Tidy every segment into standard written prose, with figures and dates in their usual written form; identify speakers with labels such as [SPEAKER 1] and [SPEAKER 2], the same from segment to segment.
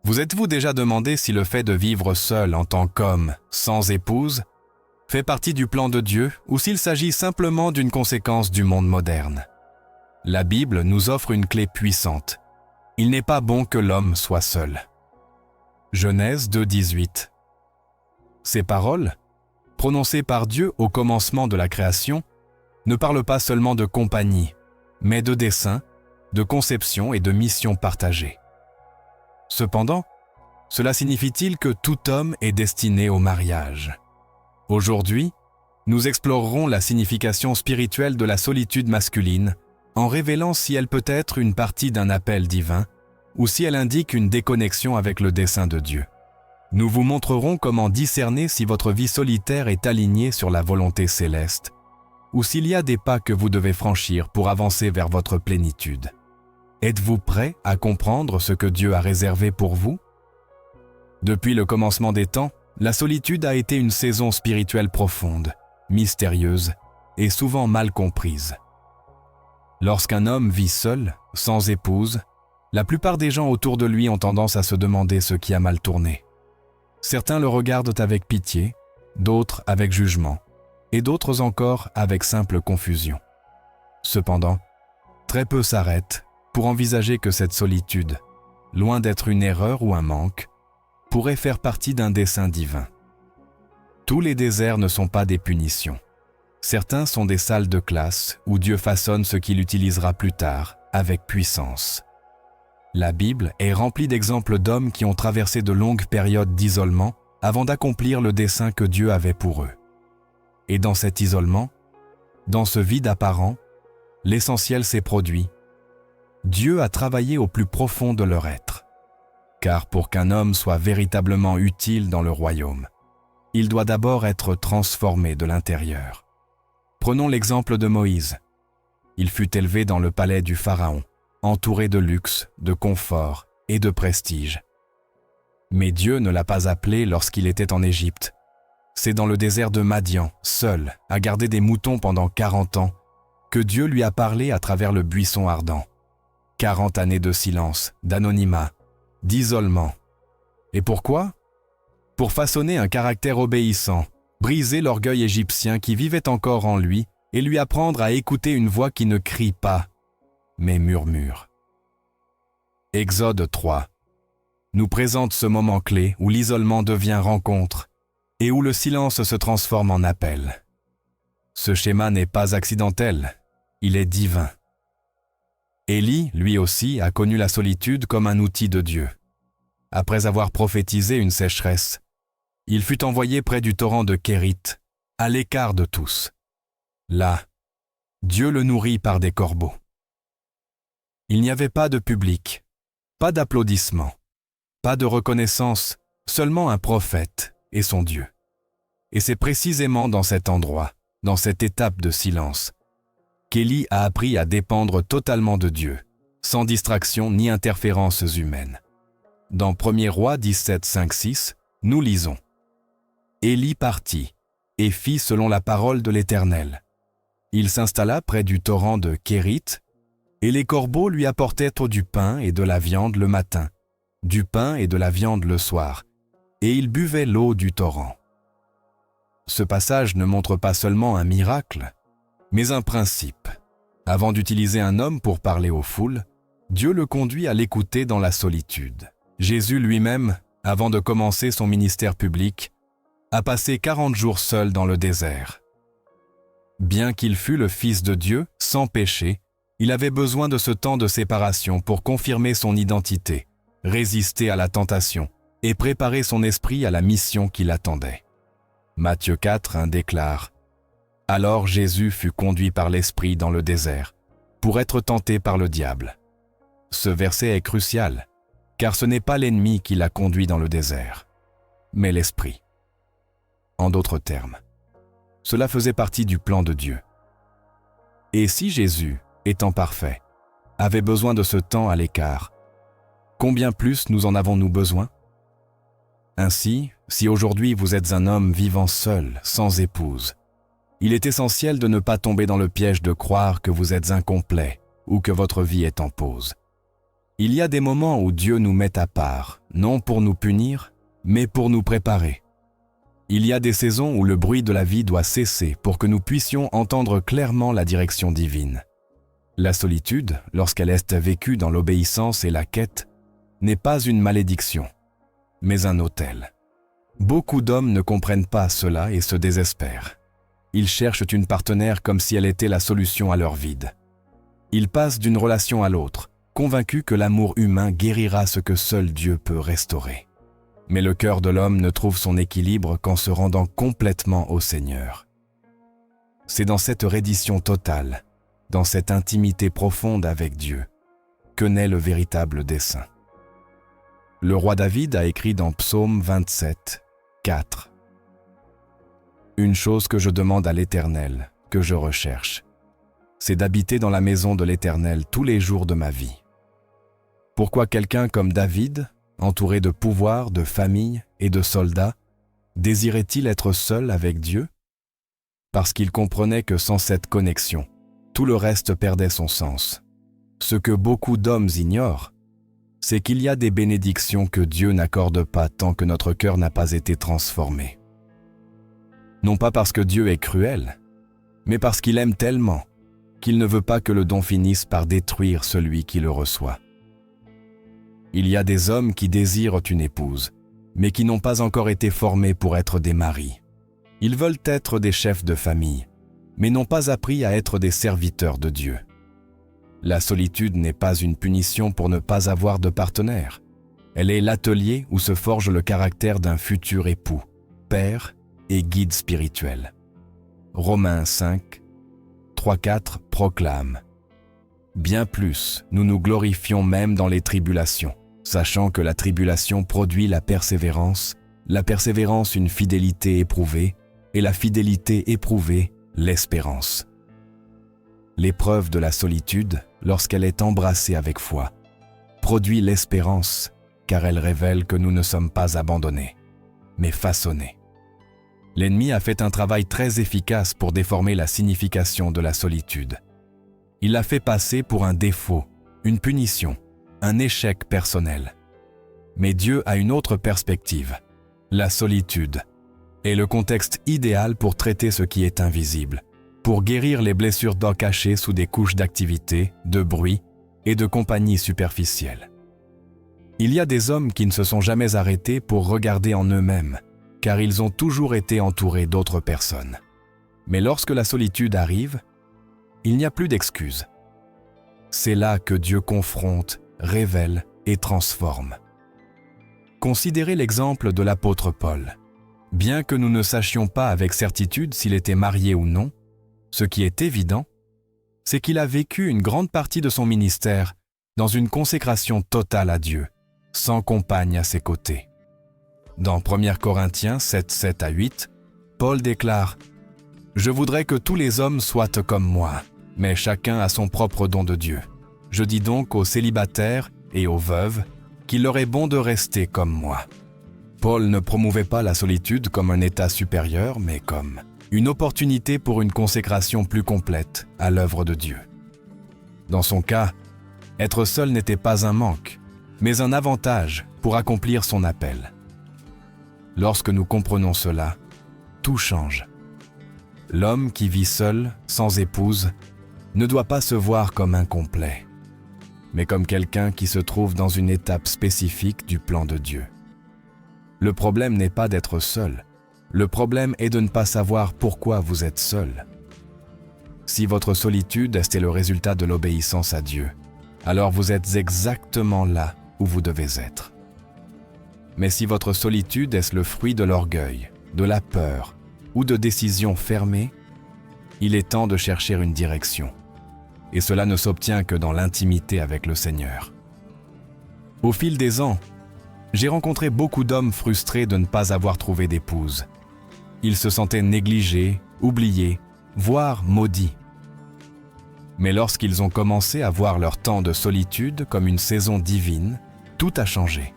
[SPEAKER 1] Vous êtes-vous déjà demandé si le fait de vivre seul en tant qu'homme, sans épouse, fait partie du plan de Dieu ou s'il s'agit simplement d'une conséquence du monde moderne? La Bible nous offre une clé puissante. Il n'est pas bon que l'homme soit seul. Genèse 2:18. Ces paroles, prononcées par Dieu au commencement de la création, ne parlent pas seulement de compagnie, mais de dessein, de conception et de mission partagée. Cependant, cela signifie-t-il que tout homme est destiné au mariage? Aujourd'hui, nous explorerons la signification spirituelle de la solitude masculine en révélant si elle peut être une partie d'un appel divin ou si elle indique une déconnexion avec le dessein de Dieu. Nous vous montrerons comment discerner si votre vie solitaire est alignée sur la volonté céleste ou s'il y a des pas que vous devez franchir pour avancer vers votre plénitude. Êtes-vous prêt à comprendre ce que Dieu a réservé pour vous? Depuis le commencement des temps, la solitude a été une saison spirituelle profonde, mystérieuse et souvent mal comprise. Lorsqu'un homme vit seul, sans épouse, la plupart des gens autour de lui ont tendance à se demander ce qui a mal tourné. Certains le regardent avec pitié, d'autres avec jugement, et d'autres encore avec simple confusion. Cependant, très peu s'arrêtent pour envisager que cette solitude, loin d'être une erreur ou un manque, pourrait faire partie d'un dessein divin. Tous les déserts ne sont pas des punitions. Certains sont des salles de classe où Dieu façonne ce qu'il utilisera plus tard, avec puissance. La Bible est remplie d'exemples d'hommes qui ont traversé de longues périodes d'isolement avant d'accomplir le dessein que Dieu avait pour eux. Et dans cet isolement, dans ce vide apparent, l'essentiel s'est produit. Dieu a travaillé au plus profond de leur être. Car pour qu'un homme soit véritablement utile dans le royaume, il doit d'abord être transformé de l'intérieur. Prenons l'exemple de Moïse. Il fut élevé dans le palais du Pharaon, entouré de luxe, de confort et de prestige. Mais Dieu ne l'a pas appelé lorsqu'il était en Égypte. C'est dans le désert de Madian, seul, à garder des moutons pendant 40 ans, que Dieu lui a parlé à travers le buisson ardent. 40 années de silence, d'anonymat, d'isolement. Et pourquoi? Pour façonner un caractère obéissant, briser l'orgueil égyptien qui vivait encore en lui et lui apprendre à écouter une voix qui ne crie pas, mais murmure. Exode 3 nous présente ce moment clé où l'isolement devient rencontre et où le silence se transforme en appel. Ce schéma n'est pas accidentel, il est divin. Élie, lui aussi, a connu la solitude comme un outil de Dieu. Après avoir prophétisé une sécheresse, il fut envoyé près du torrent de Kérit, à l'écart de tous. Là, Dieu le nourrit par des corbeaux. Il n'y avait pas de public, pas d'applaudissements, pas de reconnaissance, seulement un prophète et son Dieu. Et c'est précisément dans cet endroit, dans cette étape de silence, qu'Élie a appris à dépendre totalement de Dieu, sans distraction ni interférences humaines. Dans 1er Rois 17, 5, 6, nous lisons « Élie partit et fit selon la parole de l'Éternel. Il s'installa près du torrent de Kérit, et les corbeaux lui apportaient du pain et de la viande le matin, du pain et de la viande le soir, et il buvait l'eau du torrent. » Ce passage ne montre pas seulement un miracle, mais un principe. Avant d'utiliser un homme pour parler aux foules, Dieu le conduit à l'écouter dans la solitude. Jésus lui-même, avant de commencer son ministère public, a passé 40 jours seul dans le désert. Bien qu'il fût le Fils de Dieu, sans péché, il avait besoin de ce temps de séparation pour confirmer son identité, résister à la tentation et préparer son esprit à la mission qui l'attendait. Matthieu 4 déclare « Alors Jésus fut conduit par l'Esprit dans le désert, pour être tenté par le diable. » Ce verset est crucial, car ce n'est pas l'ennemi qui l'a conduit dans le désert, mais l'Esprit. En d'autres termes, cela faisait partie du plan de Dieu. Et si Jésus, étant parfait, avait besoin de ce temps à l'écart, combien plus nous en avons-nous besoin? Ainsi, si aujourd'hui vous êtes un homme vivant seul, sans épouse, il est essentiel de ne pas tomber dans le piège de croire que vous êtes incomplet ou que votre vie est en pause. Il y a des moments où Dieu nous met à part, non pour nous punir, mais pour nous préparer. Il y a des saisons où le bruit de la vie doit cesser pour que nous puissions entendre clairement la direction divine. La solitude, lorsqu'elle est vécue dans l'obéissance et la quête, n'est pas une malédiction, mais un autel. Beaucoup d'hommes ne comprennent pas cela et se désespèrent. Ils cherchent une partenaire comme si elle était la solution à leur vide. Ils passent d'une relation à l'autre, convaincus que l'amour humain guérira ce que seul Dieu peut restaurer. Mais le cœur de l'homme ne trouve son équilibre qu'en se rendant complètement au Seigneur. C'est dans cette reddition totale, dans cette intimité profonde avec Dieu, que naît le véritable dessein. Le roi David a écrit dans Psaume 27, 4. « Une chose que je demande à l'Éternel, que je recherche, c'est d'habiter dans la maison de l'Éternel tous les jours de ma vie. » Pourquoi quelqu'un comme David, entouré de pouvoir, de famille et de soldats, désirait-il être seul avec Dieu? Parce qu'il comprenait que sans cette connexion, tout le reste perdait son sens. Ce que beaucoup d'hommes ignorent, c'est qu'il y a des bénédictions que Dieu n'accorde pas tant que notre cœur n'a pas été transformé. Non pas parce que Dieu est cruel, mais parce qu'il aime tellement qu'il ne veut pas que le don finisse par détruire celui qui le reçoit. Il y a des hommes qui désirent une épouse, mais qui n'ont pas encore été formés pour être des maris. Ils veulent être des chefs de famille, mais n'ont pas appris à être des serviteurs de Dieu. La solitude n'est pas une punition pour ne pas avoir de partenaire. Elle est l'atelier où se forge le caractère d'un futur époux, père et guide spirituel. Romains 5, 3-4 proclame « Bien plus, nous nous glorifions même dans les tribulations, sachant que la tribulation produit la persévérance une fidélité éprouvée, et la fidélité éprouvée, l'espérance. » L'épreuve de la solitude, lorsqu'elle est embrassée avec foi, produit l'espérance, car elle révèle que nous ne sommes pas abandonnés, mais façonnés. L'ennemi a fait un travail très efficace pour déformer la signification de la solitude. Il l'a fait passer pour un défaut, une punition, un échec personnel. Mais Dieu a une autre perspective. La solitude est le contexte idéal pour traiter ce qui est invisible, pour guérir les blessures d'or cachées sous des couches d'activité, de bruit et de compagnie superficielle. Il y a des hommes qui ne se sont jamais arrêtés pour regarder en eux-mêmes, car ils ont toujours été entourés d'autres personnes. Mais lorsque la solitude arrive, il n'y a plus d'excuses. C'est là que Dieu confronte, révèle et transforme. Considérez l'exemple de l'apôtre Paul. Bien que nous ne sachions pas avec certitude s'il était marié ou non, ce qui est évident, c'est qu'il a vécu une grande partie de son ministère dans une consécration totale à Dieu, sans compagne à ses côtés. Dans 1 Corinthiens 7, 7-8, Paul déclare « Je voudrais que tous les hommes soient comme moi, mais chacun a son propre don de Dieu. Je dis donc aux célibataires et aux veuves qu'il leur est bon de rester comme moi. » Paul ne promouvait pas la solitude comme un état supérieur, mais comme une opportunité pour une consécration plus complète à l'œuvre de Dieu. Dans son cas, être seul n'était pas un manque, mais un avantage pour accomplir son appel. Lorsque nous comprenons cela, tout change. L'homme qui vit seul, sans épouse, ne doit pas se voir comme incomplet, mais comme quelqu'un qui se trouve dans une étape spécifique du plan de Dieu. Le problème n'est pas d'être seul, le problème est de ne pas savoir pourquoi vous êtes seul. Si votre solitude est le résultat de l'obéissance à Dieu, alors vous êtes exactement là où vous devez être. Mais si votre solitude est le fruit de l'orgueil, de la peur ou de décisions fermées, il est temps de chercher une direction. Et cela ne s'obtient que dans l'intimité avec le Seigneur. Au fil des ans, j'ai rencontré beaucoup d'hommes frustrés de ne pas avoir trouvé d'épouse. Ils se sentaient négligés, oubliés, voire maudits. Mais lorsqu'ils ont commencé à voir leur temps de solitude comme une saison divine, tout a changé.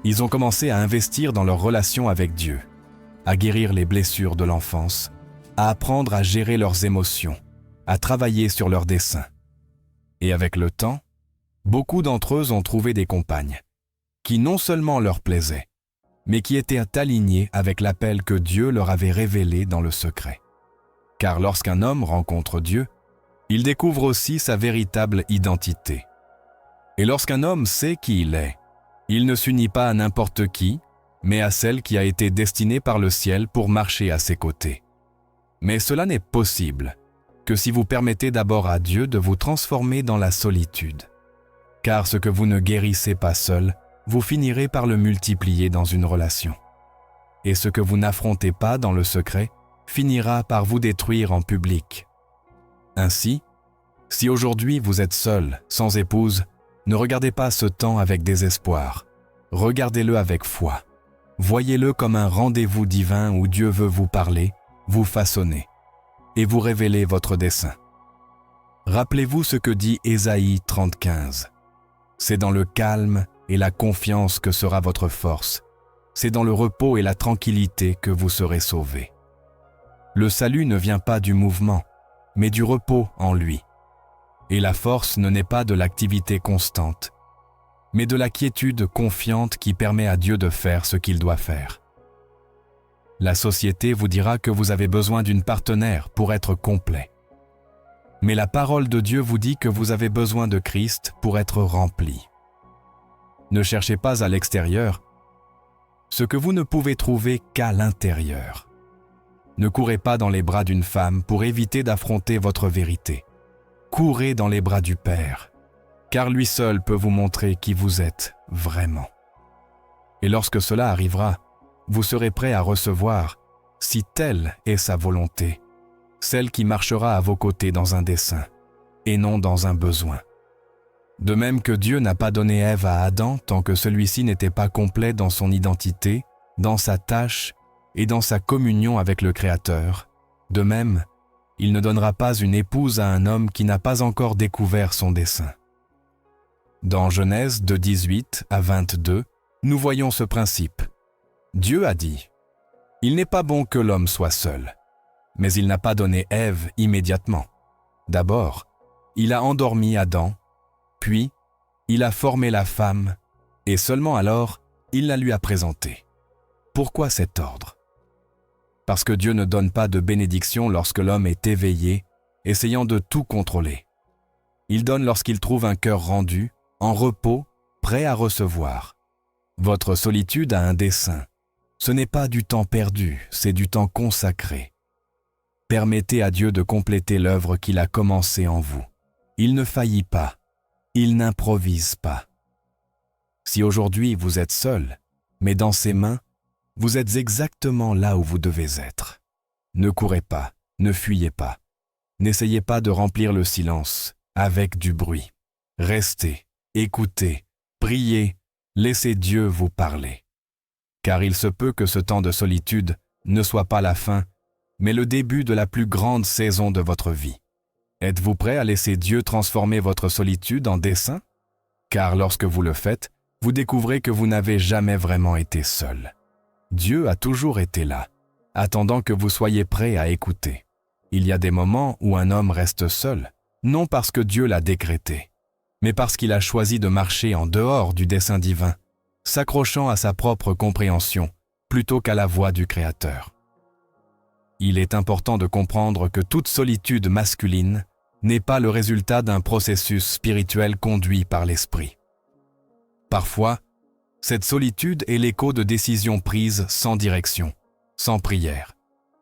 [SPEAKER 1] Ils ont commencé à investir dans leur relation avec Dieu, à guérir les blessures de l'enfance, à apprendre à gérer leurs émotions, à travailler sur leurs desseins. Et avec le temps, Beaucoup d'entre eux ont trouvé des compagnes, qui non seulement leur plaisaient, mais qui étaient alignées avec l'appel que Dieu leur avait révélé dans le secret. Car lorsqu'un homme rencontre Dieu, il découvre aussi sa véritable identité. Et lorsqu'un homme sait qui il est, il ne s'unit pas à n'importe qui, mais à celle qui a été destinée par le ciel pour marcher à ses côtés. Mais cela n'est possible que si vous permettez d'abord à Dieu de vous transformer dans la solitude. Car ce que vous ne guérissez pas seul, vous finirez par le multiplier dans une relation. Et ce que vous n'affrontez pas dans le secret finira par vous détruire en public. Ainsi, si aujourd'hui vous êtes seul, sans épouse, ne regardez pas ce temps avec désespoir. Regardez-le avec foi. Voyez-le comme un rendez-vous divin où Dieu veut vous parler, vous façonner et vous révéler votre dessein. Rappelez-vous ce que dit Ésaïe 30:15. C'est dans le calme et la confiance que sera votre force. C'est dans le repos et la tranquillité que vous serez sauvés. Le salut ne vient pas du mouvement, mais du repos en lui. Et la force ne naît pas de l'activité constante, mais de la quiétude confiante qui permet à Dieu de faire ce qu'il doit faire. La société vous dira que vous avez besoin d'une partenaire pour être complet. Mais la parole de Dieu vous dit que vous avez besoin de Christ pour être rempli. Ne cherchez pas à l'extérieur ce que vous ne pouvez trouver qu'à l'intérieur. Ne courez pas dans les bras d'une femme pour éviter d'affronter votre vérité. Courez dans les bras du Père, car lui seul peut vous montrer qui vous êtes vraiment. Et lorsque cela arrivera, vous serez prêt à recevoir, si telle est sa volonté, celle qui marchera à vos côtés dans un dessein, et non dans un besoin. De même que Dieu n'a pas donné Ève à Adam tant que celui-ci n'était pas complet dans son identité, dans sa tâche et dans sa communion avec le Créateur, de même, il ne donnera pas une épouse à un homme qui n'a pas encore découvert son dessein. Dans Genèse 2:18 à 22, nous voyons ce principe. Dieu a dit « Il n'est pas bon que l'homme soit seul », mais il n'a pas donné Ève immédiatement. D'abord, il a endormi Adam, puis il a formé la femme, et seulement alors, il la lui a présentée. Pourquoi cet ordre ? Parce que Dieu ne donne pas de bénédiction lorsque l'homme est éveillé, essayant de tout contrôler. Il donne lorsqu'il trouve un cœur rendu, en repos, prêt à recevoir. Votre solitude a un dessein. Ce n'est pas du temps perdu, c'est du temps consacré. Permettez à Dieu de compléter l'œuvre qu'il a commencée en vous. Il ne faillit pas. Il n'improvise pas. Si aujourd'hui vous êtes seul, mais dans ses mains, vous êtes exactement là où vous devez être. Ne courez pas, ne fuyez pas. N'essayez pas de remplir le silence avec du bruit. Restez, écoutez, priez, laissez Dieu vous parler. Car il se peut que ce temps de solitude ne soit pas la fin, mais le début de la plus grande saison de votre vie. Êtes-vous prêt à laisser Dieu transformer votre solitude en dessein ? Car lorsque vous le faites, vous découvrez que vous n'avez jamais vraiment été seul. Dieu a toujours été là, attendant que vous soyez prêts à écouter. Il y a des moments où un homme reste seul, non parce que Dieu l'a décrété, mais parce qu'il a choisi de marcher en dehors du dessein divin, s'accrochant à sa propre compréhension plutôt qu'à la voix du Créateur. Il est important de comprendre que toute solitude masculine n'est pas le résultat d'un processus spirituel conduit par l'esprit. Parfois, cette solitude est l'écho de décisions prises sans direction, sans prière,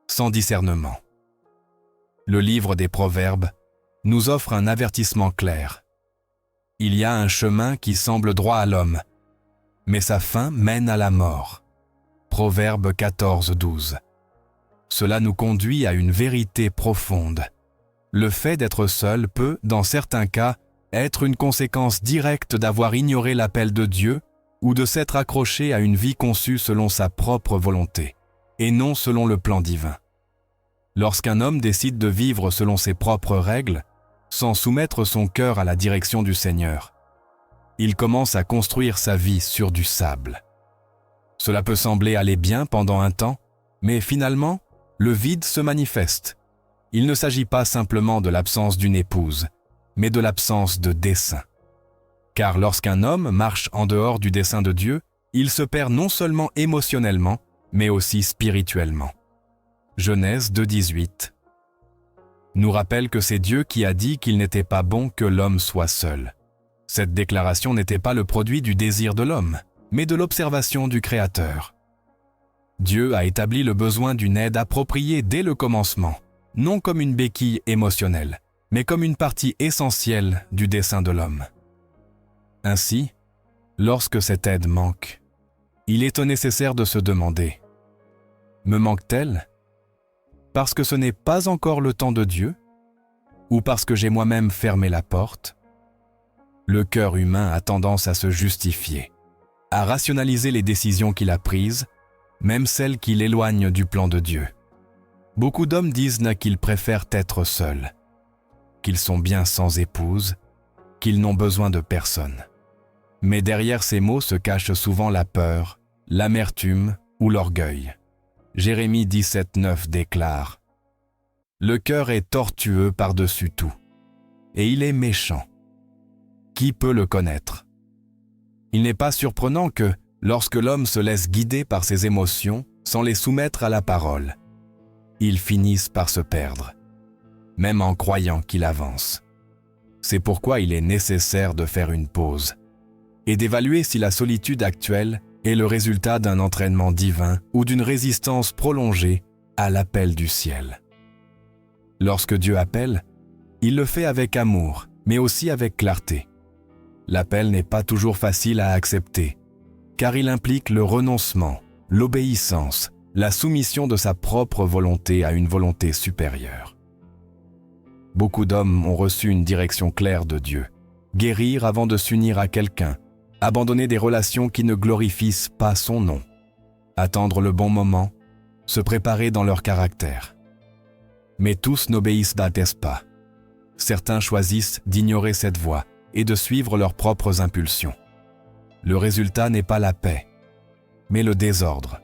[SPEAKER 1] sans discernement. Le livre des Proverbes nous offre un avertissement clair. Il y a un chemin qui semble droit à l'homme, mais sa fin mène à la mort. Proverbe 14:12. Cela nous conduit à une vérité profonde. Le fait d'être seul peut, dans certains cas, être une conséquence directe d'avoir ignoré l'appel de Dieu ou de s'être accroché à une vie conçue selon sa propre volonté, et non selon le plan divin. Lorsqu'un homme décide de vivre selon ses propres règles, sans soumettre son cœur à la direction du Seigneur, il commence à construire sa vie sur du sable. Cela peut sembler aller bien pendant un temps, mais finalement, le vide se manifeste. Il ne s'agit pas simplement de l'absence d'une épouse, mais de l'absence de dessein. Car lorsqu'un homme marche en dehors du dessein de Dieu, il se perd non seulement émotionnellement, mais aussi spirituellement. Genèse 2,18 nous rappelle que c'est Dieu qui a dit qu'il n'était pas bon que l'homme soit seul. Cette déclaration n'était pas le produit du désir de l'homme, mais de l'observation du Créateur. Dieu a établi le besoin d'une aide appropriée dès le commencement, non comme une béquille émotionnelle, mais comme une partie essentielle du dessein de l'homme. Ainsi, lorsque cette aide manque, il est nécessaire de se demander « Me manque-t-elle ? Parce que ce n'est pas encore le temps de Dieu ? Ou parce que j'ai moi-même fermé la porte ?» Le cœur humain a tendance à se justifier, à rationaliser les décisions qu'il a prises, même celles qui l'éloignent du plan de Dieu. Beaucoup d'hommes disent qu'ils préfèrent être seuls, qu'ils sont bien sans épouse, qu'ils n'ont besoin de personne. Mais derrière ces mots se cache souvent la peur, l'amertume ou l'orgueil. Jérémie 17,9 déclare « Le cœur est tortueux par-dessus tout, et il est méchant. Qui peut le connaître ?» Il n'est pas surprenant que, lorsque l'homme se laisse guider par ses émotions sans les soumettre à la parole, il finisse par se perdre, même en croyant qu'il avance. C'est pourquoi il est nécessaire de faire une pause et d'évaluer si la solitude actuelle est le résultat d'un entraînement divin ou d'une résistance prolongée à l'appel du ciel. Lorsque Dieu appelle, il le fait avec amour, mais aussi avec clarté. L'appel n'est pas toujours facile à accepter, car il implique le renoncement, l'obéissance, la soumission de sa propre volonté à une volonté supérieure. Beaucoup d'hommes ont reçu une direction claire de Dieu, guérir avant de s'unir à quelqu'un, abandonner des relations qui ne glorifient pas son nom, attendre le bon moment, se préparer dans leur caractère. Mais tous n'obéissent pas. Certains choisissent d'ignorer cette voie et de suivre leurs propres impulsions. Le résultat n'est pas la paix, mais le désordre.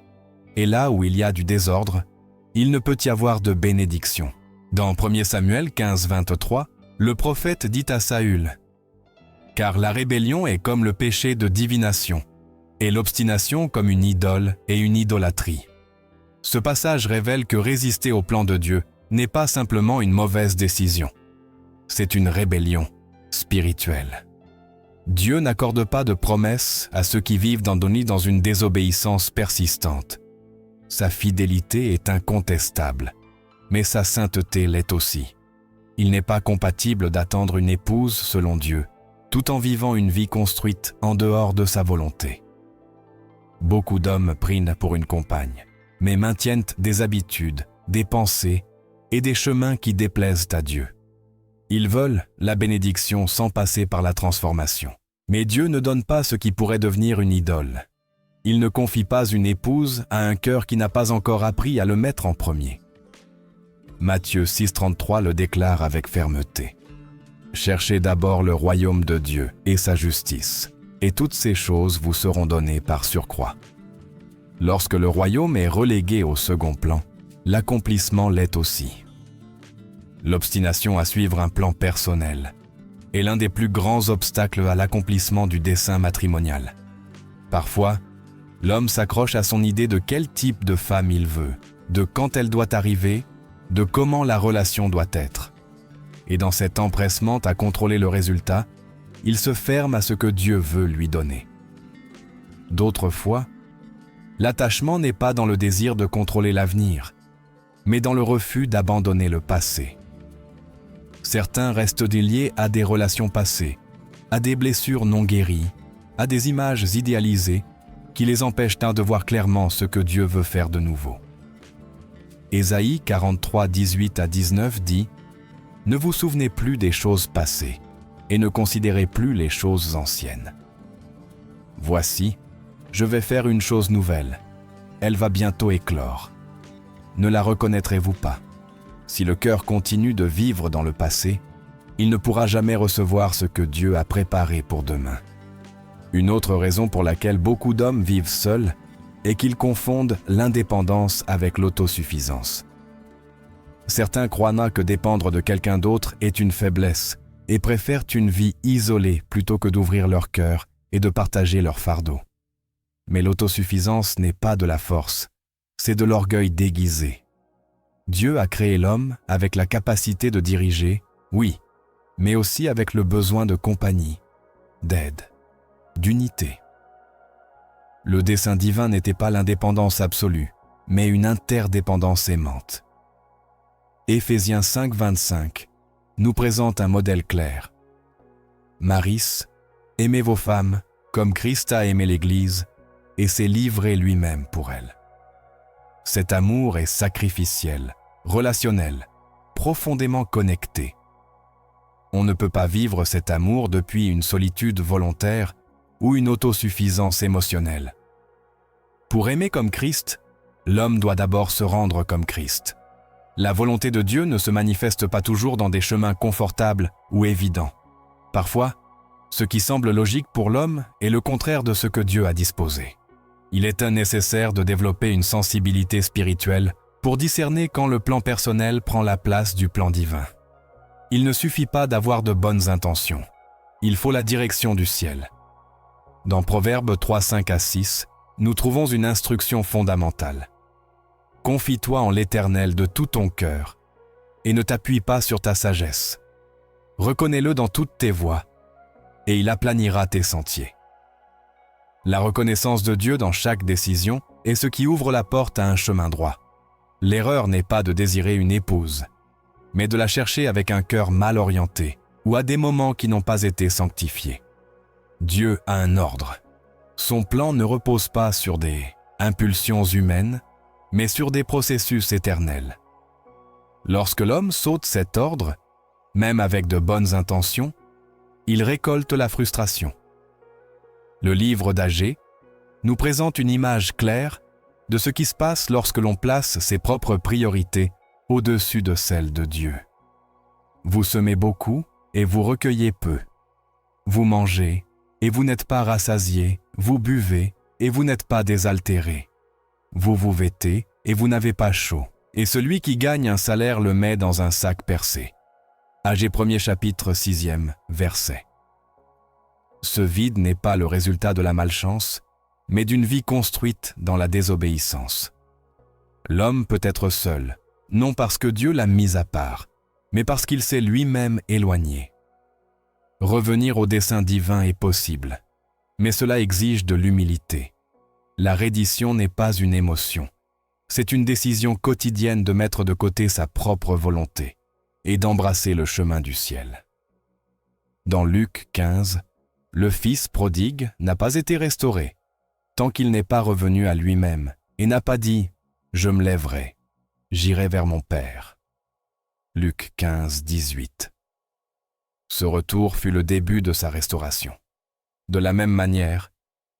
[SPEAKER 1] Et là où il y a du désordre, il ne peut y avoir de bénédiction. Dans 1 Samuel 15, 23, le prophète dit à Saül « Car la rébellion est comme le péché de divination, et l'obstination comme une idole et une idolâtrie. » Ce passage révèle que résister au plan de Dieu n'est pas simplement une mauvaise décision. C'est une rébellion spirituelle. Dieu n'accorde pas de promesses à ceux qui vivent dans une désobéissance persistante. Sa fidélité est incontestable, mais sa sainteté l'est aussi. Il n'est pas compatible d'attendre une épouse selon Dieu, tout en vivant une vie construite en dehors de sa volonté. Beaucoup d'hommes prient pour une compagne, mais maintiennent des habitudes, des pensées et des chemins qui déplaisent à Dieu. Ils veulent la bénédiction sans passer par la transformation. Mais Dieu ne donne pas ce qui pourrait devenir une idole. Il ne confie pas une épouse à un cœur qui n'a pas encore appris à le mettre en premier. Matthieu 6,33 le déclare avec fermeté. « Cherchez d'abord le royaume de Dieu et sa justice, et toutes ces choses vous seront données par surcroît. » Lorsque le royaume est relégué au second plan, l'accomplissement l'est aussi. L'obstination à suivre un plan personnel est l'un des plus grands obstacles à l'accomplissement du dessein matrimonial. Parfois, l'homme s'accroche à son idée de quel type de femme il veut, de quand elle doit arriver, de comment la relation doit être. Et dans cet empressement à contrôler le résultat, il se ferme à ce que Dieu veut lui donner. D'autres fois, l'attachement n'est pas dans le désir de contrôler l'avenir, mais dans le refus d'abandonner le passé. Certains restent liés à des relations passées, à des blessures non guéries, à des images idéalisées qui les empêchent de voir clairement ce que Dieu veut faire de nouveau. Ésaïe 43, 18 à 19 dit « Ne vous souvenez plus des choses passées et ne considérez plus les choses anciennes. Voici, je vais faire une chose nouvelle. Elle va bientôt éclore. Ne la reconnaîtrez-vous pas ? Si le cœur continue de vivre dans le passé, il ne pourra jamais recevoir ce que Dieu a préparé pour demain. » Une autre raison pour laquelle beaucoup d'hommes vivent seuls est qu'ils confondent l'indépendance avec l'autosuffisance. Certains croient que dépendre de quelqu'un d'autre est une faiblesse et préfèrent une vie isolée plutôt que d'ouvrir leur cœur et de partager leur fardeau. Mais l'autosuffisance n'est pas de la force, c'est de l'orgueil déguisé. Dieu a créé l'homme avec la capacité de diriger, oui, mais aussi avec le besoin de compagnie, d'aide, d'unité. Le dessein divin n'était pas l'indépendance absolue, mais une interdépendance aimante. Éphésiens 5,25 nous présente un modèle clair. Maris, aimez vos femmes comme Christ a aimé l'Église et s'est livré lui-même pour elle. Cet amour est sacrificiel, relationnel, profondément connecté. On ne peut pas vivre cet amour depuis une solitude volontaire ou une autosuffisance émotionnelle. Pour aimer comme Christ, l'homme doit d'abord se rendre comme Christ. La volonté de Dieu ne se manifeste pas toujours dans des chemins confortables ou évidents. Parfois, ce qui semble logique pour l'homme est le contraire de ce que Dieu a disposé. Il est nécessaire de développer une sensibilité spirituelle pour discerner quand le plan personnel prend la place du plan divin. Il ne suffit pas d'avoir de bonnes intentions. Il faut la direction du ciel. Dans Proverbes 3, 5 à 6, nous trouvons une instruction fondamentale. Confie-toi en l'Éternel de tout ton cœur et ne t'appuie pas sur ta sagesse. Reconnais-le dans toutes tes voies et il aplanira tes sentiers. La reconnaissance de Dieu dans chaque décision est ce qui ouvre la porte à un chemin droit. L'erreur n'est pas de désirer une épouse, mais de la chercher avec un cœur mal orienté ou à des moments qui n'ont pas été sanctifiés. Dieu a un ordre. Son plan ne repose pas sur des impulsions humaines, mais sur des processus éternels. Lorsque l'homme saute cet ordre, même avec de bonnes intentions, il récolte la frustration. Le livre d'Agée nous présente une image claire de ce qui se passe lorsque l'on place ses propres priorités au-dessus de celles de Dieu. Vous semez beaucoup et vous recueillez peu. Vous mangez et vous n'êtes pas rassasiés, vous buvez et vous n'êtes pas désaltérés. Vous vous vêtez et vous n'avez pas chaud, et celui qui gagne un salaire le met dans un sac percé. Agée 1er chapitre 6e, verset. Ce vide n'est pas le résultat de la malchance, mais d'une vie construite dans la désobéissance. L'homme peut être seul, non parce que Dieu l'a mis à part, mais parce qu'il s'est lui-même éloigné. Revenir au dessein divin est possible, mais cela exige de l'humilité. La reddition n'est pas une émotion. C'est une décision quotidienne de mettre de côté sa propre volonté et d'embrasser le chemin du ciel. Dans Luc 15, le fils prodigue n'a pas été restauré tant qu'il n'est pas revenu à lui-même et n'a pas dit « Je me lèverai, j'irai vers mon Père ». Luc 15, 18. Ce retour fut le début de sa restauration. De la même manière,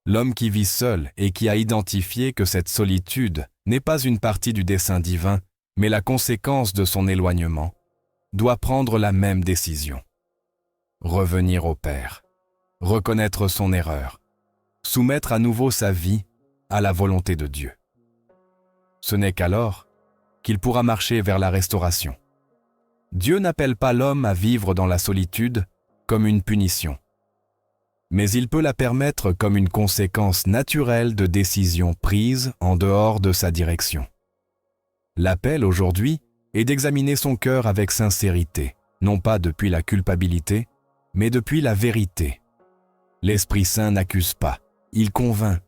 [SPEAKER 1] l'homme qui vit seul et qui a identifié que cette solitude n'est pas une partie du dessein divin, mais la conséquence de son éloignement, doit prendre la même décision. Revenir au Père, reconnaître son erreur, soumettre à nouveau sa vie à la volonté de Dieu. Ce n'est qu'alors qu'il pourra marcher vers la restauration. Dieu n'appelle pas l'homme à vivre dans la solitude comme une punition, mais il peut la permettre comme une conséquence naturelle de décisions prises en dehors de sa direction. L'appel aujourd'hui est d'examiner son cœur avec sincérité, non pas depuis la culpabilité, mais depuis la vérité. L'Esprit Saint n'accuse pas, il convainc,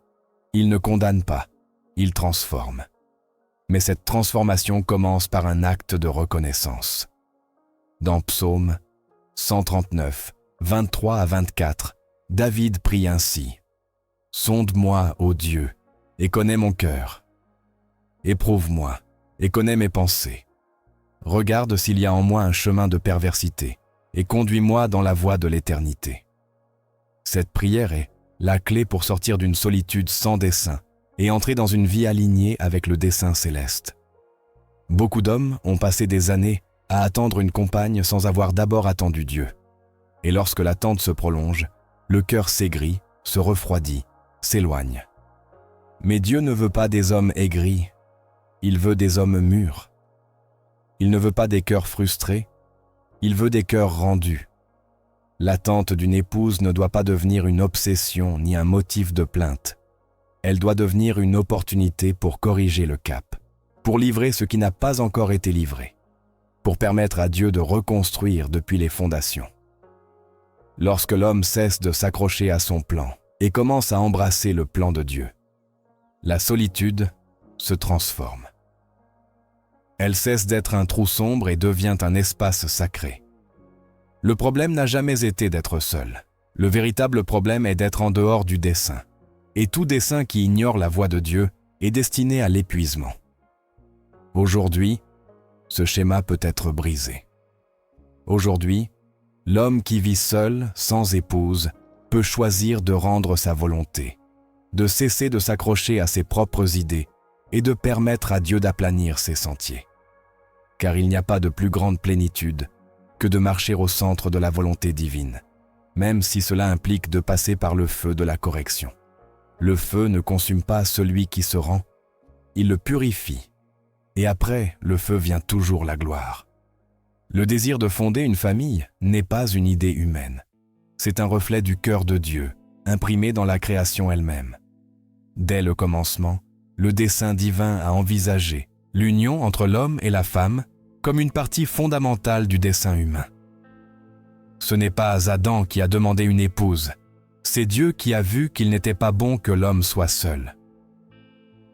[SPEAKER 1] il ne condamne pas, il transforme. Mais cette transformation commence par un acte de reconnaissance. Dans Psaume 139, 23 à 24, David prie ainsi. « Sonde-moi, ô Dieu, et connais mon cœur. Éprouve-moi, et connais mes pensées. Regarde s'il y a en moi un chemin de perversité, et conduis-moi dans la voie de l'éternité. » Cette prière est la clé pour sortir d'une solitude sans dessein et entrer dans une vie alignée avec le dessein céleste. Beaucoup d'hommes ont passé des années à attendre une compagne sans avoir d'abord attendu Dieu. Et lorsque l'attente se prolonge, le cœur s'aigrit, se refroidit, s'éloigne. Mais Dieu ne veut pas des hommes aigris, il veut des hommes mûrs. Il ne veut pas des cœurs frustrés, il veut des cœurs rendus. L'attente d'une épouse ne doit pas devenir une obsession ni un motif de plainte. Elle doit devenir une opportunité pour corriger le cap, pour livrer ce qui n'a pas encore été livré, pour permettre à Dieu de reconstruire depuis les fondations. Lorsque l'homme cesse de s'accrocher à son plan et commence à embrasser le plan de Dieu, la solitude se transforme. Elle cesse d'être un trou sombre et devient un espace sacré. Le problème n'a jamais été d'être seul. Le véritable problème est d'être en dehors du dessein. Et tout dessein qui ignore la voie de Dieu est destiné à l'épuisement. Aujourd'hui, ce schéma peut être brisé. Aujourd'hui, l'homme qui vit seul, sans épouse, peut choisir de rendre sa volonté, de cesser de s'accrocher à ses propres idées et de permettre à Dieu d'aplanir ses sentiers. Car il n'y a pas de plus grande plénitude que de marcher au centre de la volonté divine, même si cela implique de passer par le feu de la correction. Le feu ne consume pas celui qui se rend, il le purifie. Et après, le feu vient toujours la gloire. Le désir de fonder une famille n'est pas une idée humaine. C'est un reflet du cœur de Dieu, imprimé dans la création elle-même. Dès le commencement, le dessein divin a envisagé l'union entre l'homme et la femme comme une partie fondamentale du dessein humain. Ce n'est pas Adam qui a demandé une épouse, c'est Dieu qui a vu qu'il n'était pas bon que l'homme soit seul.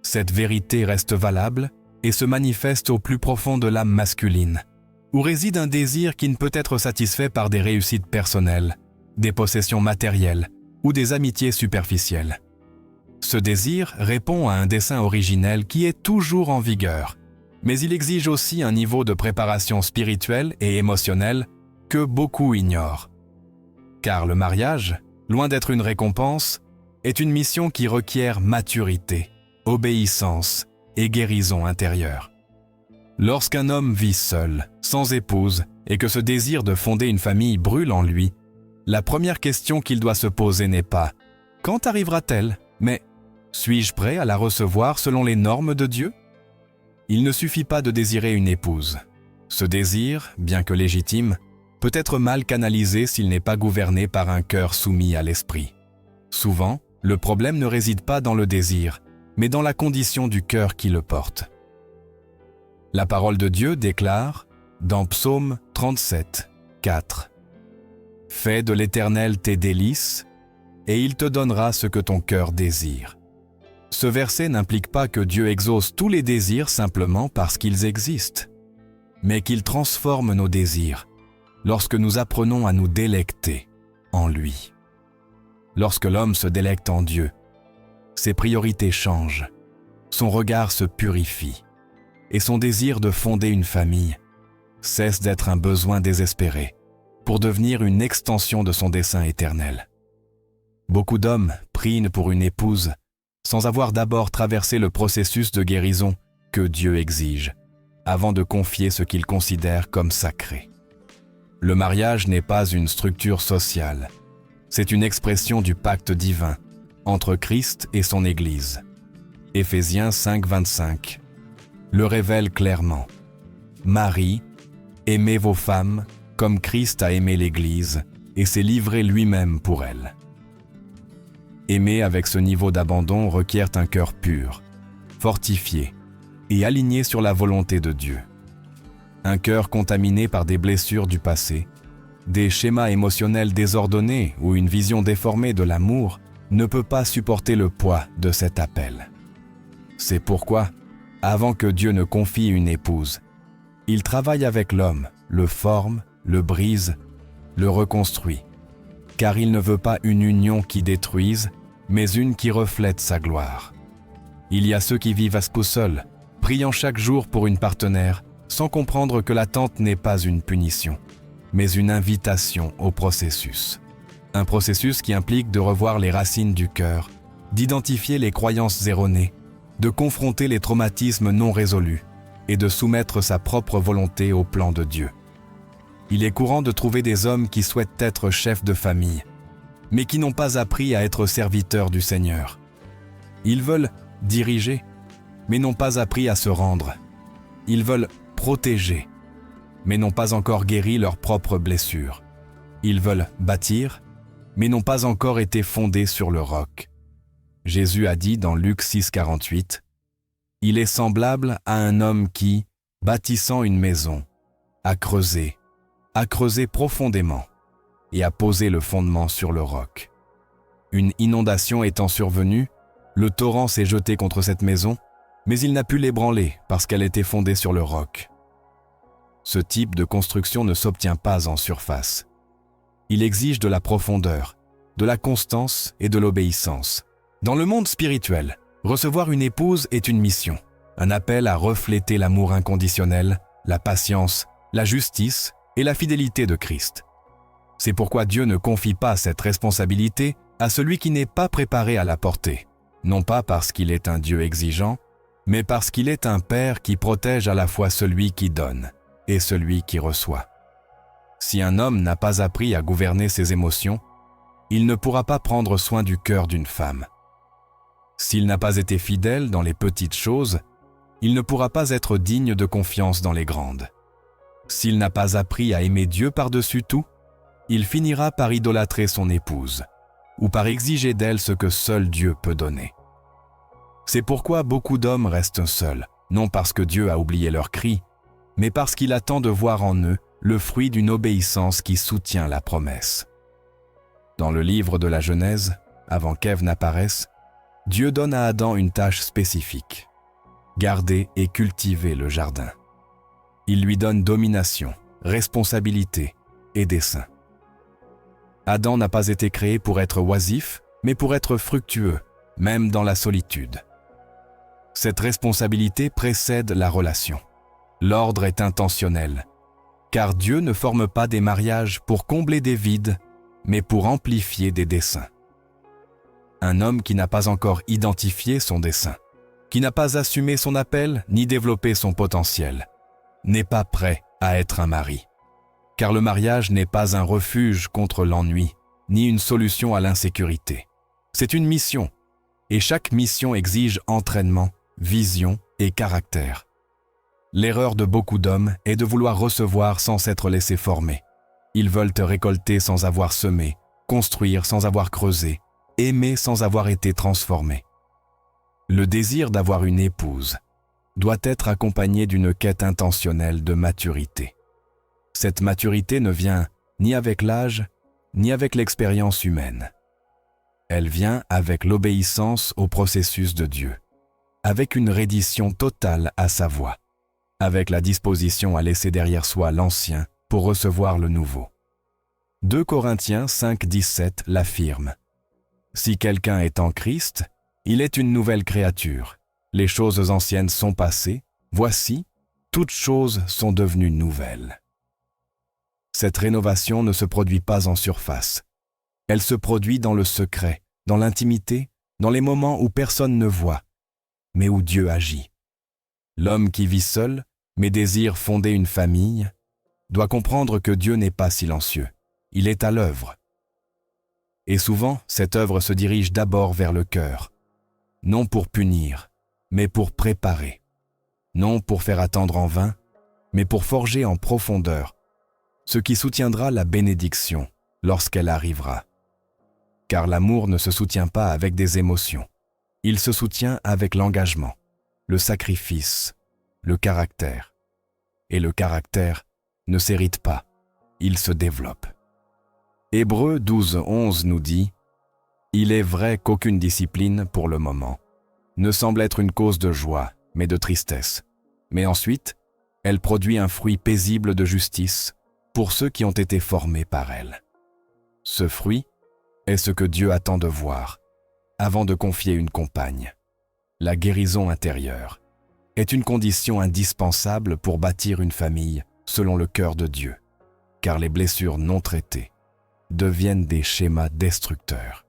[SPEAKER 1] Cette vérité reste valable et se manifeste au plus profond de l'âme masculine, où réside un désir qui ne peut être satisfait par des réussites personnelles, des possessions matérielles ou des amitiés superficielles. Ce désir répond à un dessein originel qui est toujours en vigueur, mais il exige aussi un niveau de préparation spirituelle et émotionnelle que beaucoup ignorent. Car le mariage, loin d'être une récompense, est une mission qui requiert maturité, obéissance et guérison intérieure. Lorsqu'un homme vit seul, sans épouse, et que ce désir de fonder une famille brûle en lui, la première question qu'il doit se poser n'est pas « Quand arrivera-t-elle ?» mais « Suis-je prêt à la recevoir selon les normes de Dieu ?» Il ne suffit pas de désirer une épouse. Ce désir, bien que légitime, peut être mal canalisé s'il n'est pas gouverné par un cœur soumis à l'esprit. Souvent, le problème ne réside pas dans le désir, mais dans la condition du cœur qui le porte. La parole de Dieu déclare, dans Psaume 37, 4, « Fais de l'Éternel tes délices, et il te donnera ce que ton cœur désire. » Ce verset n'implique pas que Dieu exauce tous les désirs simplement parce qu'ils existent, mais qu'il transforme nos désirs lorsque nous apprenons à nous délecter en lui. Lorsque l'homme se délecte en Dieu, ses priorités changent, son regard se purifie, et son désir de fonder une famille cesse d'être un besoin désespéré pour devenir une extension de son dessein éternel. Beaucoup d'hommes prient pour une épouse sans avoir d'abord traversé le processus de guérison que Dieu exige, avant de confier ce qu'ils considèrent comme sacré. Le mariage n'est pas une structure sociale, c'est une expression du pacte divin entre Christ et son Église. Éphésiens 5,25 le révèle clairement. Marie, aimez vos femmes comme Christ a aimé l'Église et s'est livré lui-même pour elle. Aimer avec ce niveau d'abandon requiert un cœur pur, fortifié et aligné sur la volonté de Dieu. Un cœur contaminé par des blessures du passé, des schémas émotionnels désordonnés ou une vision déformée de l'amour ne peut pas supporter le poids de cet appel. C'est pourquoi, avant que Dieu ne confie une épouse, il travaille avec l'homme, le forme, le brise, le reconstruit, car il ne veut pas une union qui détruise, mais une qui reflète sa gloire. Il y a ceux qui vivent à ce seul, priant chaque jour pour une partenaire, sans comprendre que l'attente n'est pas une punition, mais une invitation au processus. Un processus qui implique de revoir les racines du cœur, d'identifier les croyances erronées, de confronter les traumatismes non résolus et de soumettre sa propre volonté au plan de Dieu. Il est courant de trouver des hommes qui souhaitent être chefs de famille, mais qui n'ont pas appris à être serviteurs du Seigneur. Ils veulent diriger, mais n'ont pas appris à se rendre. Ils veulent protéger, mais n'ont pas encore guéri leurs propres blessures. Ils veulent bâtir, mais n'ont pas encore été fondés sur le roc. Jésus a dit dans Luc 6,48 « Il est semblable à un homme qui, bâtissant une maison, a creusé profondément et a posé le fondement sur le roc. Une inondation étant survenue, le torrent s'est jeté contre cette maison, mais il n'a pu l'ébranler parce qu'elle était fondée sur le roc. » Ce type de construction ne s'obtient pas en surface. Il exige de la profondeur, de la constance et de l'obéissance. Dans le monde spirituel, recevoir une épouse est une mission, un appel à refléter l'amour inconditionnel, la patience, la justice et la fidélité de Christ. C'est pourquoi Dieu ne confie pas cette responsabilité à celui qui n'est pas préparé à la porter, non pas parce qu'il est un Dieu exigeant, mais parce qu'il est un Père qui protège à la fois celui qui donne et celui qui reçoit. Si un homme n'a pas appris à gouverner ses émotions, il ne pourra pas prendre soin du cœur d'une femme. S'il n'a pas été fidèle dans les petites choses, il ne pourra pas être digne de confiance dans les grandes. S'il n'a pas appris à aimer Dieu par-dessus tout, il finira par idolâtrer son épouse, ou par exiger d'elle ce que seul Dieu peut donner. C'est pourquoi beaucoup d'hommes restent seuls, non parce que Dieu a oublié leurs cris, mais parce qu'il attend de voir en eux le fruit d'une obéissance qui soutient la promesse. Dans le livre de la Genèse, avant qu'Ève n'apparaisse, Dieu donne à Adam une tâche spécifique, garder et cultiver le jardin. Il lui donne domination, responsabilité et dessein. Adam n'a pas été créé pour être oisif, mais pour être fructueux, même dans la solitude. Cette responsabilité précède la relation. L'ordre est intentionnel, car Dieu ne forme pas des mariages pour combler des vides, mais pour amplifier des desseins. Un homme qui n'a pas encore identifié son dessein, qui n'a pas assumé son appel ni développé son potentiel, n'est pas prêt à être un mari. Car le mariage n'est pas un refuge contre l'ennui, ni une solution à l'insécurité. C'est une mission, et chaque mission exige entraînement, vision et caractère. L'erreur de beaucoup d'hommes est de vouloir recevoir sans s'être laissé former. Ils veulent récolter sans avoir semé, construire sans avoir creusé, aimer sans avoir été transformé. Le désir d'avoir une épouse doit être accompagné d'une quête intentionnelle de maturité. Cette maturité ne vient ni avec l'âge, ni avec l'expérience humaine. Elle vient avec l'obéissance au processus de Dieu, avec une reddition totale à sa voix, avec la disposition à laisser derrière soi l'ancien pour recevoir le nouveau. 2 Corinthiens 5,17 l'affirme. Si quelqu'un est en Christ, il est une nouvelle créature. Les choses anciennes sont passées, voici, toutes choses sont devenues nouvelles. Cette rénovation ne se produit pas en surface. Elle se produit dans le secret, dans l'intimité, dans les moments où personne ne voit, mais où Dieu agit. L'homme qui vit seul, mais désire fonder une famille, doit comprendre que Dieu n'est pas silencieux. Il est à l'œuvre. Et souvent, cette œuvre se dirige d'abord vers le cœur, non pour punir, mais pour préparer, non pour faire attendre en vain, mais pour forger en profondeur, ce qui soutiendra la bénédiction lorsqu'elle arrivera. Car l'amour ne se soutient pas avec des émotions, il se soutient avec l'engagement, le sacrifice, le caractère. Et le caractère ne s'hérite pas, il se développe. Hébreux 12:11 nous dit « Il est vrai qu'aucune discipline, pour le moment, ne semble être une cause de joie, mais de tristesse. Mais ensuite, elle produit un fruit paisible de justice pour ceux qui ont été formés par elle. » Ce fruit est ce que Dieu attend de voir avant de confier une compagne. La guérison intérieure est une condition indispensable pour bâtir une famille selon le cœur de Dieu, car les blessures non traitées deviennent des schémas destructeurs.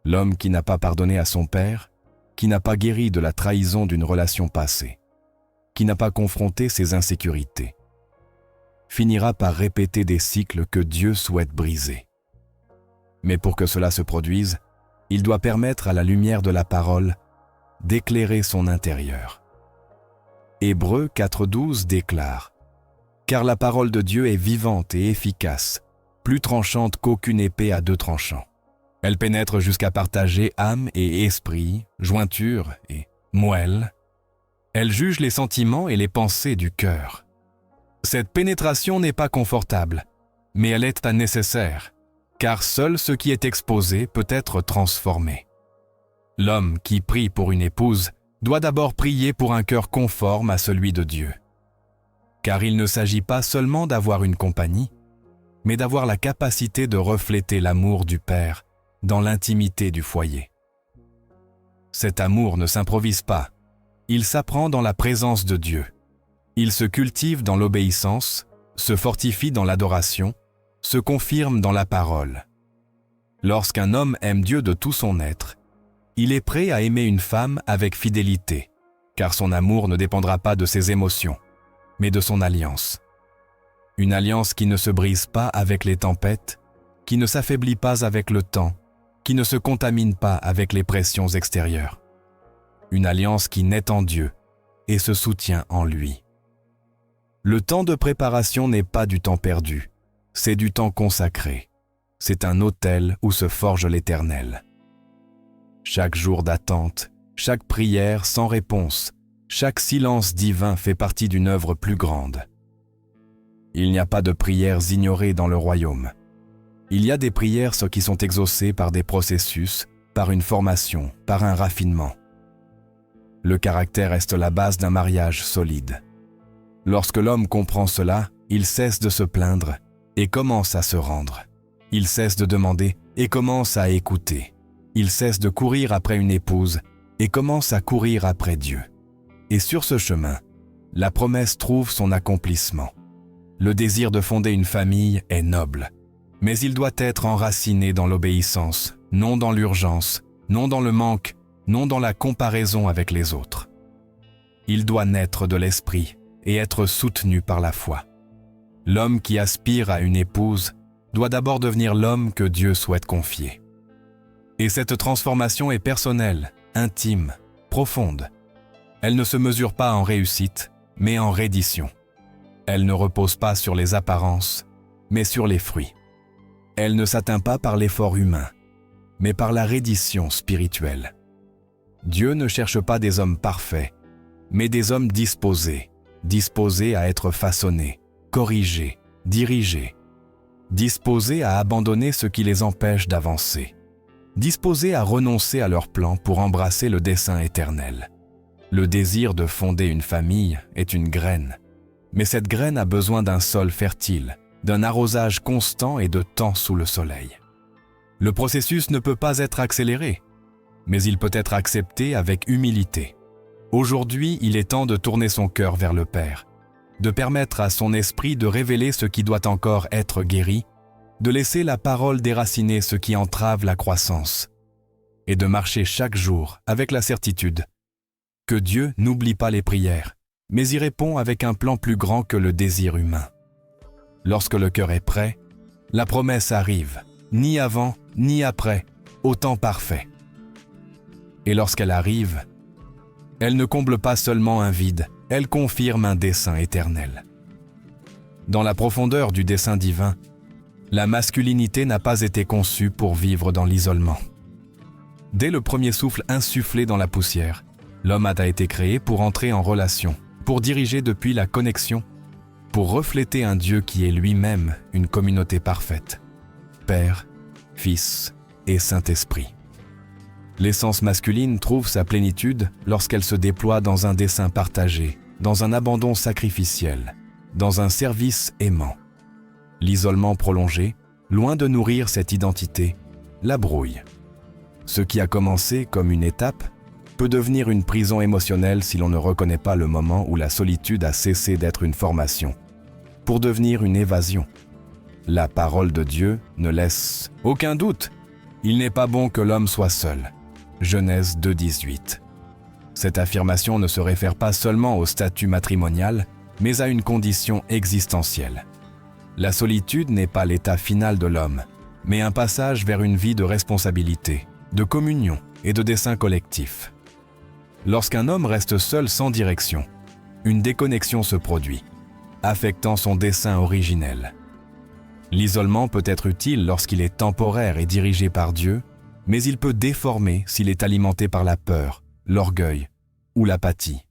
[SPEAKER 1] L'homme qui n'a pas pardonné à son père, qui n'a pas guéri de la trahison d'une relation passée, qui n'a pas confronté ses insécurités, finira par répéter des cycles que Dieu souhaite briser. Mais pour que cela se produise, il doit permettre à la lumière de la parole d'éclairer son intérieur. Hébreux 4:12 déclare « Car la parole de Dieu est vivante et efficace, plus tranchante qu'aucune épée à deux tranchants. Elle pénètre jusqu'à partager âme et esprit, jointure et moelle. Elle juge les sentiments et les pensées du cœur. Cette pénétration n'est pas confortable, mais elle est nécessaire, car seul ce qui est exposé peut être transformé. L'homme qui prie pour une épouse doit d'abord prier pour un cœur conforme à celui de Dieu. Car il ne s'agit pas seulement d'avoir une compagnie, mais d'avoir la capacité de refléter l'amour du Père dans l'intimité du foyer. Cet amour ne s'improvise pas, il s'apprend dans la présence de Dieu. Il se cultive dans l'obéissance, se fortifie dans l'adoration, se confirme dans la parole. Lorsqu'un homme aime Dieu de tout son être, il est prêt à aimer une femme avec fidélité, car son amour ne dépendra pas de ses émotions, mais de son alliance. Une alliance qui ne se brise pas avec les tempêtes, qui ne s'affaiblit pas avec le temps, qui ne se contamine pas avec les pressions extérieures. Une alliance qui naît en Dieu et se soutient en lui. Le temps de préparation n'est pas du temps perdu, c'est du temps consacré. C'est un autel où se forge l'Éternel. Chaque jour d'attente, chaque prière sans réponse, chaque silence divin fait partie d'une œuvre plus grande. Il n'y a pas de prières ignorées dans le royaume. Il y a des prières qui sont exaucées par des processus, par une formation, par un raffinement. Le caractère reste la base d'un mariage solide. Lorsque l'homme comprend cela, il cesse de se plaindre et commence à se rendre. Il cesse de demander et commence à écouter. Il cesse de courir après une épouse et commence à courir après Dieu. Et sur ce chemin, la promesse trouve son accomplissement. Le désir de fonder une famille est noble, mais il doit être enraciné dans l'obéissance, non dans l'urgence, non dans le manque, non dans la comparaison avec les autres. Il doit naître de l'esprit et être soutenu par la foi. L'homme qui aspire à une épouse doit d'abord devenir l'homme que Dieu souhaite confier. Et cette transformation est personnelle, intime, profonde. Elle ne se mesure pas en réussite, mais en reddition. Elle ne repose pas sur les apparences, mais sur les fruits. Elle ne s'atteint pas par l'effort humain, mais par la reddition spirituelle. Dieu ne cherche pas des hommes parfaits, mais des hommes disposés à être façonnés, corrigés, dirigés, disposés à abandonner ce qui les empêche d'avancer, disposés à renoncer à leurs plans pour embrasser le dessein éternel. Le désir de fonder une famille est une graine, mais cette graine a besoin d'un sol fertile, d'un arrosage constant et de temps sous le soleil. Le processus ne peut pas être accéléré, mais il peut être accepté avec humilité. Aujourd'hui, il est temps de tourner son cœur vers le Père, de permettre à son esprit de révéler ce qui doit encore être guéri, de laisser la parole déraciner ce qui entrave la croissance, et de marcher chaque jour avec la certitude que Dieu n'oublie pas les prières, mais y répond avec un plan plus grand que le désir humain. Lorsque le cœur est prêt, la promesse arrive, ni avant, ni après, au temps parfait. Et lorsqu'elle arrive, elle ne comble pas seulement un vide, elle confirme un dessein éternel. Dans la profondeur du dessein divin, la masculinité n'a pas été conçue pour vivre dans l'isolement. Dès le premier souffle insufflé dans la poussière, l'homme a été créé pour entrer en relation, pour diriger depuis la connexion, pour refléter un Dieu qui est lui-même une communauté parfaite, Père, Fils et Saint-Esprit. L'essence masculine trouve sa plénitude lorsqu'elle se déploie dans un dessein partagé, dans un abandon sacrificiel, dans un service aimant. L'isolement prolongé, loin de nourrir cette identité, la brouille. Ce qui a commencé comme une étape peut devenir une prison émotionnelle si l'on ne reconnaît pas le moment où la solitude a cessé d'être une formation, pour devenir une évasion. La parole de Dieu ne laisse aucun doute. Il n'est pas bon que l'homme soit seul. Genèse 2,18. Cette affirmation ne se réfère pas seulement au statut matrimonial, mais à une condition existentielle. La solitude n'est pas l'état final de l'homme, mais un passage vers une vie de responsabilité, de communion et de dessein collectif. Lorsqu'un homme reste seul sans direction, une déconnexion se produit, affectant son dessein originel. L'isolement peut être utile lorsqu'il est temporaire et dirigé par Dieu, mais il peut déformer s'il est alimenté par la peur, l'orgueil ou l'apathie.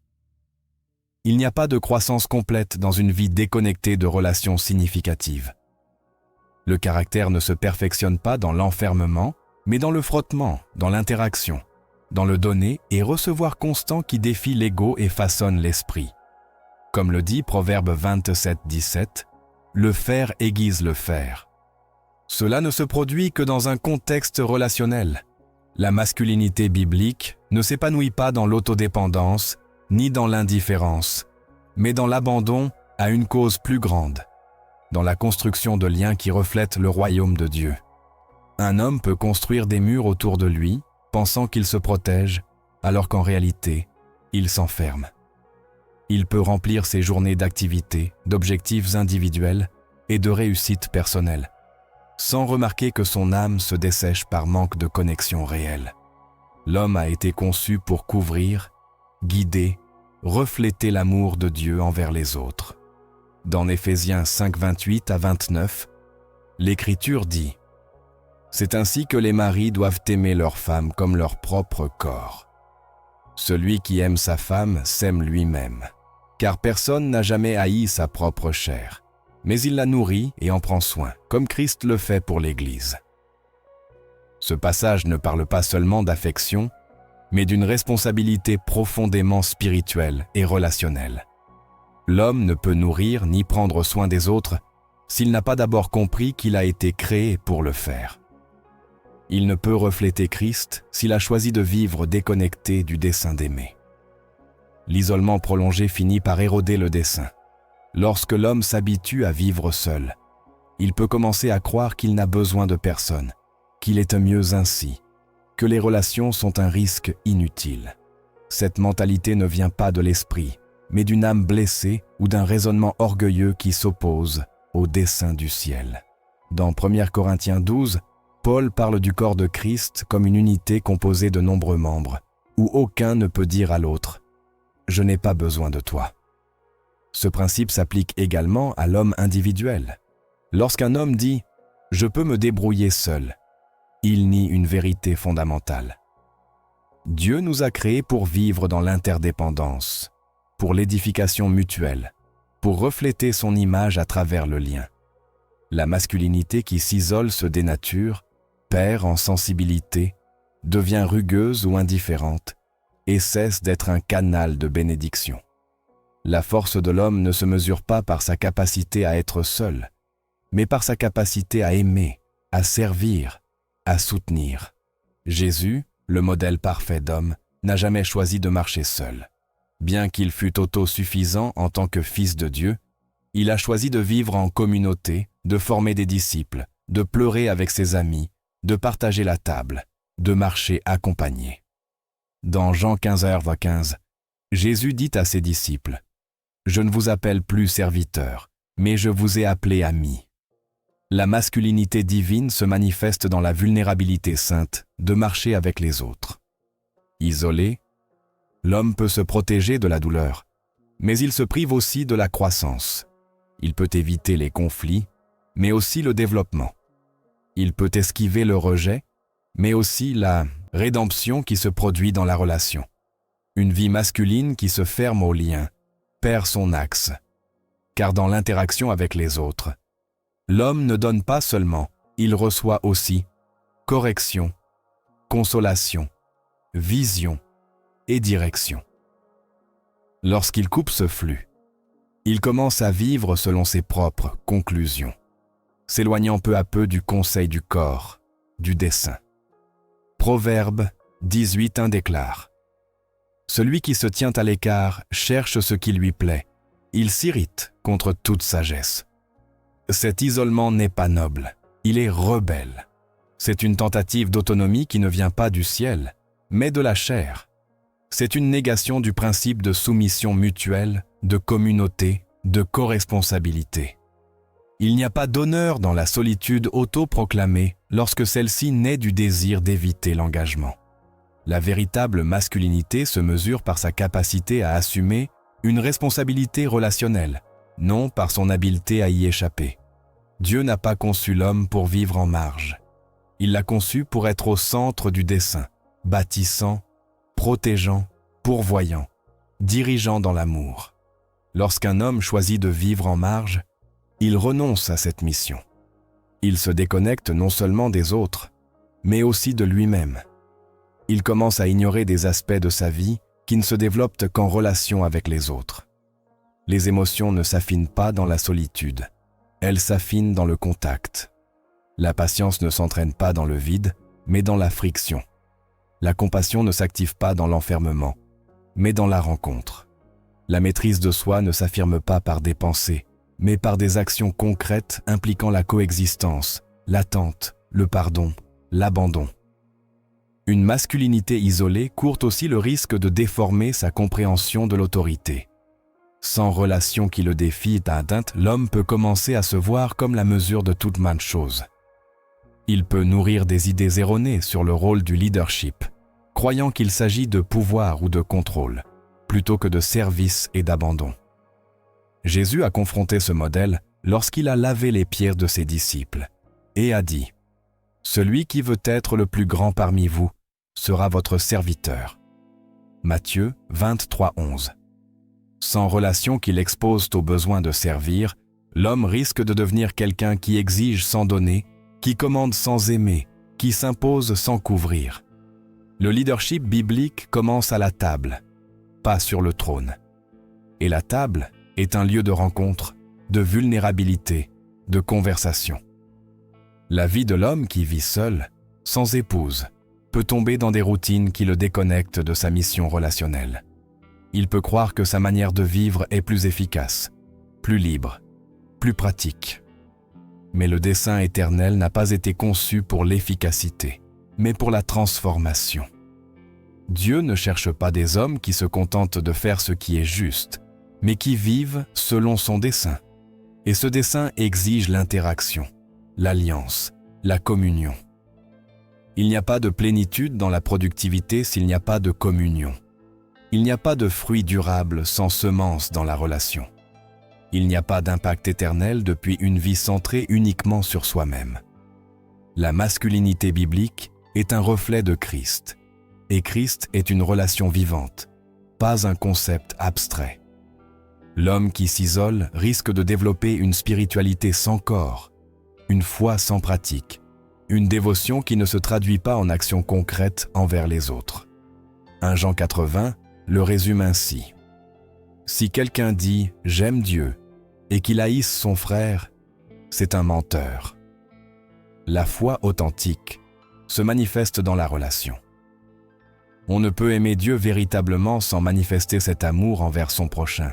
[SPEAKER 1] Il n'y a pas de croissance complète dans une vie déconnectée de relations significatives. Le caractère ne se perfectionne pas dans l'enfermement, mais dans le frottement, dans l'interaction, dans le donner et recevoir constant qui défie l'ego et façonne l'esprit. Comme le dit Proverbe 27:17, « Le faire aiguise le fer ». Cela ne se produit que dans un contexte relationnel. La masculinité biblique ne s'épanouit pas dans l'autodépendance ni dans l'indifférence, mais dans l'abandon à une cause plus grande, dans la construction de liens qui reflètent le royaume de Dieu. Un homme peut construire des murs autour de lui, pensant qu'il se protège, alors qu'en réalité, il s'enferme. Il peut remplir ses journées d'activités, d'objectifs individuels et de réussites personnelles, sans remarquer que son âme se dessèche par manque de connexion réelle. L'homme a été conçu pour couvrir, guider, refléter l'amour de Dieu envers les autres. Dans Éphésiens 5:28 à 29, l'Écriture dit « C'est ainsi que les maris doivent aimer leurs femmes comme leur propre corps. Celui qui aime sa femme s'aime lui-même, car personne n'a jamais haï sa propre chair, mais il la nourrit et en prend soin, comme Christ le fait pour l'Église. » Ce passage ne parle pas seulement d'affection, mais d'une responsabilité profondément spirituelle et relationnelle. L'homme ne peut nourrir ni prendre soin des autres s'il n'a pas d'abord compris qu'il a été créé pour le faire. Il ne peut refléter Christ s'il a choisi de vivre déconnecté du dessein d'aimer. L'isolement prolongé finit par éroder le dessein. Lorsque l'homme s'habitue à vivre seul, il peut commencer à croire qu'il n'a besoin de personne, qu'il est mieux ainsi, que les relations sont un risque inutile. Cette mentalité ne vient pas de l'esprit, mais d'une âme blessée ou d'un raisonnement orgueilleux qui s'oppose au dessein du ciel. Dans 1 Corinthiens 12, Paul parle du corps de Christ comme une unité composée de nombreux membres, où aucun ne peut dire à l'autre « Je n'ai pas besoin de toi ». Ce principe s'applique également à l'homme individuel. Lorsqu'un homme dit « Je peux me débrouiller seul », il nie une vérité fondamentale. Dieu nous a créés pour vivre dans l'interdépendance, pour l'édification mutuelle, pour refléter son image à travers le lien. La masculinité qui s'isole se dénature, perd en sensibilité, devient rugueuse ou indifférente et cesse d'être un canal de bénédiction. La force de l'homme ne se mesure pas par sa capacité à être seul, mais par sa capacité à aimer, à servir, à soutenir. Jésus, le modèle parfait d'homme, n'a jamais choisi de marcher seul. Bien qu'il fût autosuffisant en tant que fils de Dieu, il a choisi de vivre en communauté, de former des disciples, de pleurer avec ses amis, de partager la table, de marcher accompagné. Dans Jean 15:15, Jésus dit à ses disciples « Je ne vous appelle plus serviteurs, mais je vous ai appelés amis. » La masculinité divine se manifeste dans la vulnérabilité sainte de marcher avec les autres. Isolé, l'homme peut se protéger de la douleur, mais il se prive aussi de la croissance. Il peut éviter les conflits, mais aussi le développement. Il peut esquiver le rejet, mais aussi la rédemption qui se produit dans la relation. Une vie masculine qui se ferme aux liens perd son axe, car dans l'interaction avec les autres, l'homme ne donne pas seulement, il reçoit aussi correction, consolation, vision et direction. Lorsqu'il coupe ce flux, il commence à vivre selon ses propres conclusions, s'éloignant peu à peu du conseil du corps, du dessein. Proverbe 18:1 déclare « Celui qui se tient à l'écart cherche ce qui lui plaît, il s'irrite contre toute sagesse. » Cet isolement n'est pas noble, il est rebelle. C'est une tentative d'autonomie qui ne vient pas du ciel, mais de la chair. C'est une négation du principe de soumission mutuelle, de communauté, de coresponsabilité. Il n'y a pas d'honneur dans la solitude autoproclamée lorsque celle-ci naît du désir d'éviter l'engagement. La véritable masculinité se mesure par sa capacité à assumer une responsabilité relationnelle, non par son habileté à y échapper. Dieu n'a pas conçu l'homme pour vivre en marge. Il l'a conçu pour être au centre du dessein, bâtissant, protégeant, pourvoyant, dirigeant dans l'amour. Lorsqu'un homme choisit de vivre en marge, il renonce à cette mission. Il se déconnecte non seulement des autres, mais aussi de lui-même. Il commence à ignorer des aspects de sa vie qui ne se développent qu'en relation avec les autres. Les émotions ne s'affinent pas dans la solitude, elles s'affinent dans le contact. La patience ne s'entraîne pas dans le vide, mais dans la friction. La compassion ne s'active pas dans l'enfermement, mais dans la rencontre. La maîtrise de soi ne s'affirme pas par des pensées, mais par des actions concrètes impliquant la coexistence, l'attente, le pardon, l'abandon. Une masculinité isolée court aussi le risque de déformer sa compréhension de l'autorité. Sans relation qui le défie atteinte, l'homme peut commencer à se voir comme la mesure de toute manne chose. Il peut nourrir des idées erronées sur le rôle du leadership, croyant qu'il s'agit de pouvoir ou de contrôle, plutôt que de service et d'abandon. Jésus a confronté ce modèle lorsqu'il a lavé les pieds de ses disciples et a dit « Celui qui veut être le plus grand parmi vous sera votre serviteur. » Matthieu 23:11. Sans relation qui l'expose au besoin de servir, l'homme risque de devenir quelqu'un qui exige sans donner, qui commande sans aimer, qui s'impose sans couvrir. Le leadership biblique commence à la table, pas sur le trône. Et la table est un lieu de rencontre, de vulnérabilité, de conversation. La vie de l'homme qui vit seul, sans épouse, peut tomber dans des routines qui le déconnectent de sa mission relationnelle. Il peut croire que sa manière de vivre est plus efficace, plus libre, plus pratique. Mais le dessein éternel n'a pas été conçu pour l'efficacité, mais pour la transformation. Dieu ne cherche pas des hommes qui se contentent de faire ce qui est juste, mais qui vivent selon son dessein. Et ce dessein exige l'interaction, l'alliance, la communion. Il n'y a pas de plénitude dans la productivité s'il n'y a pas de communion. Il n'y a pas de fruits durables sans semence dans la relation. Il n'y a pas d'impact éternel depuis une vie centrée uniquement sur soi-même. La masculinité biblique est un reflet de Christ, et Christ est une relation vivante, pas un concept abstrait. L'homme qui s'isole risque de développer une spiritualité sans corps, une foi sans pratique, une dévotion qui ne se traduit pas en actions concrètes envers les autres. 1 Jean 4:20 le résume ainsi. Si quelqu'un dit « j'aime Dieu » et qu'il haïsse son frère, c'est un menteur. La foi authentique se manifeste dans la relation. On ne peut aimer Dieu véritablement sans manifester cet amour envers son prochain.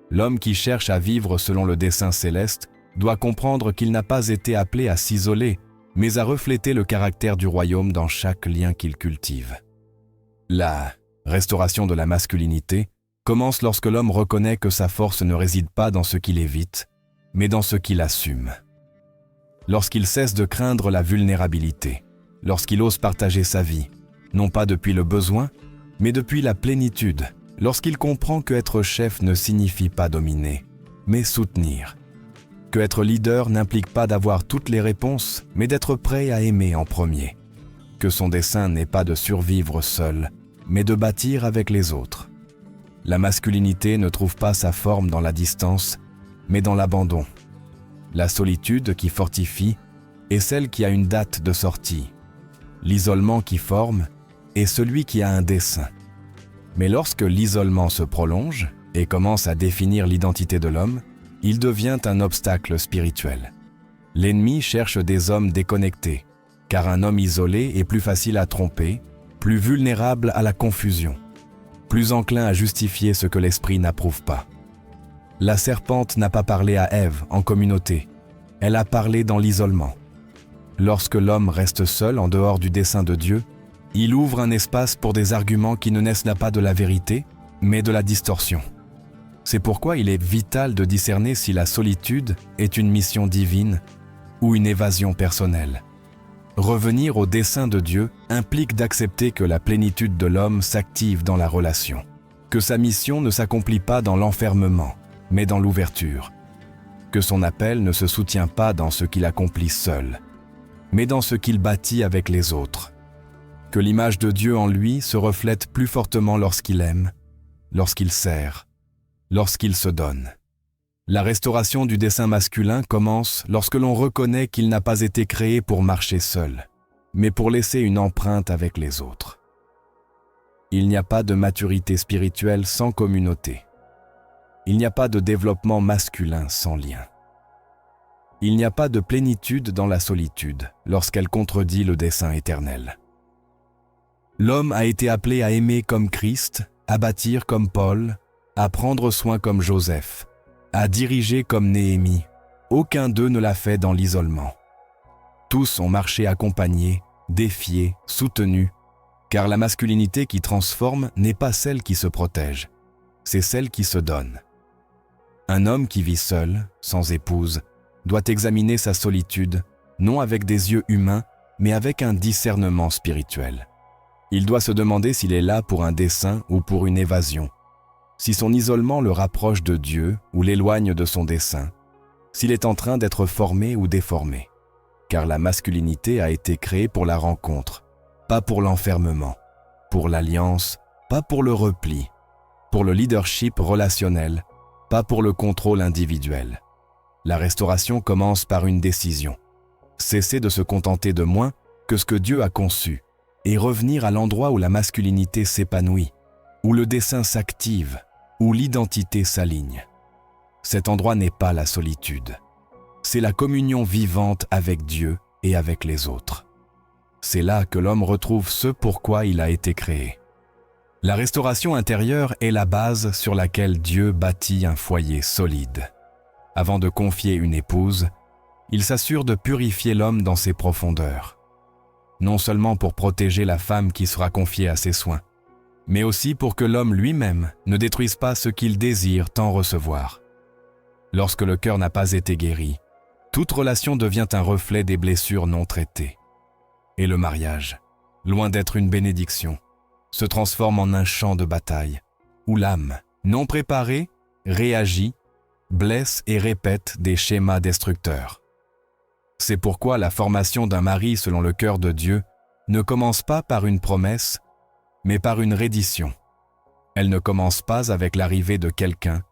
[SPEAKER 1] L'homme qui cherche à vivre selon le dessein céleste doit comprendre qu'il n'a pas été appelé à s'isoler, mais à refléter le caractère du royaume dans chaque lien qu'il cultive. La restauration de la masculinité commence lorsque l'homme reconnaît que sa force ne réside pas dans ce qu'il évite, mais dans ce qu'il assume. Lorsqu'il cesse de craindre la vulnérabilité, lorsqu'il ose partager sa vie, non pas depuis le besoin, mais depuis la plénitude, lorsqu'il comprend que être chef ne signifie pas dominer, mais soutenir, que être leader n'implique pas d'avoir toutes les réponses, mais d'être prêt à aimer en premier, que son dessein n'est pas de survivre seul, mais de bâtir avec les autres. La masculinité ne trouve pas sa forme dans la distance, mais dans l'abandon. La solitude qui fortifie est celle qui a une date de sortie. L'isolement qui forme est celui qui a un dessein. Mais lorsque l'isolement se prolonge et commence à définir l'identité de l'homme, il devient un obstacle spirituel. L'ennemi cherche des hommes déconnectés, car un homme isolé est plus facile à tromper, plus vulnérable à la confusion, plus enclin à justifier ce que l'esprit n'approuve pas. La serpente n'a pas parlé à Ève en communauté, elle a parlé dans l'isolement. Lorsque l'homme reste seul en dehors du dessein de Dieu, il ouvre un espace pour des arguments qui ne naissent pas de la vérité, mais de la distorsion. C'est pourquoi il est vital de discerner si la solitude est une mission divine ou une évasion personnelle. Revenir au dessein de Dieu implique d'accepter que la plénitude de l'homme s'active dans la relation, que sa mission ne s'accomplit pas dans l'enfermement, mais dans l'ouverture. que son appel ne se soutient pas dans ce qu'il accomplit seul, mais dans ce qu'il bâtit avec les autres, que l'image de Dieu en lui se reflète plus fortement lorsqu'il aime, lorsqu'il sert, lorsqu'il se donne. La restauration du dessein masculin commence lorsque l'on reconnaît qu'il n'a pas été créé pour marcher seul, mais pour laisser une empreinte avec les autres. Il n'y a pas de maturité spirituelle sans communauté. Il n'y a pas de développement masculin sans lien. Il n'y a pas de plénitude dans la solitude lorsqu'elle contredit le dessein éternel. L'homme a été appelé à aimer comme Christ, à bâtir comme Paul, à prendre soin comme Joseph, à diriger comme Néhémie. Aucun d'eux ne l'a fait dans l'isolement. Tous ont marché accompagnés, défiés, soutenus, car la masculinité qui transforme n'est pas celle qui se protège, c'est celle qui se donne. Un homme qui vit seul, sans épouse, doit examiner sa solitude, non avec des yeux humains, mais avec un discernement spirituel. Il doit se demander s'il est là pour un dessein ou pour une évasion, si son isolement le rapproche de Dieu ou l'éloigne de son dessein, s'il est en train d'être formé ou déformé, car la masculinité a été créée pour la rencontre, pas pour l'enfermement, pour l'alliance, pas pour le repli, pour le leadership relationnel, pas pour le contrôle individuel. La restauration commence par une décision. Cesser de se contenter de moins que ce que Dieu a conçu et revenir à l'endroit où la masculinité s'épanouit, où le dessein s'active, où l'identité s'aligne. Cet endroit n'est pas la solitude. C'est la communion vivante avec Dieu et avec les autres. C'est là que l'homme retrouve ce pourquoi il a été créé. La restauration intérieure est la base sur laquelle Dieu bâtit un foyer solide. Avant de confier une épouse, il s'assure de purifier l'homme dans ses profondeurs. Non seulement pour protéger la femme qui sera confiée à ses soins, mais aussi pour que l'homme lui-même ne détruise pas ce qu'il désire tant recevoir. Lorsque le cœur n'a pas été guéri, toute relation devient un reflet des blessures non traitées. Et le mariage, loin d'être une bénédiction, se transforme en un champ de bataille, où l'âme, non préparée, réagit, blesse et répète des schémas destructeurs. C'est pourquoi la formation d'un mari selon le cœur de Dieu ne commence pas par une promesse, mais par une reddition. Elle ne commence pas avec l'arrivée de quelqu'un,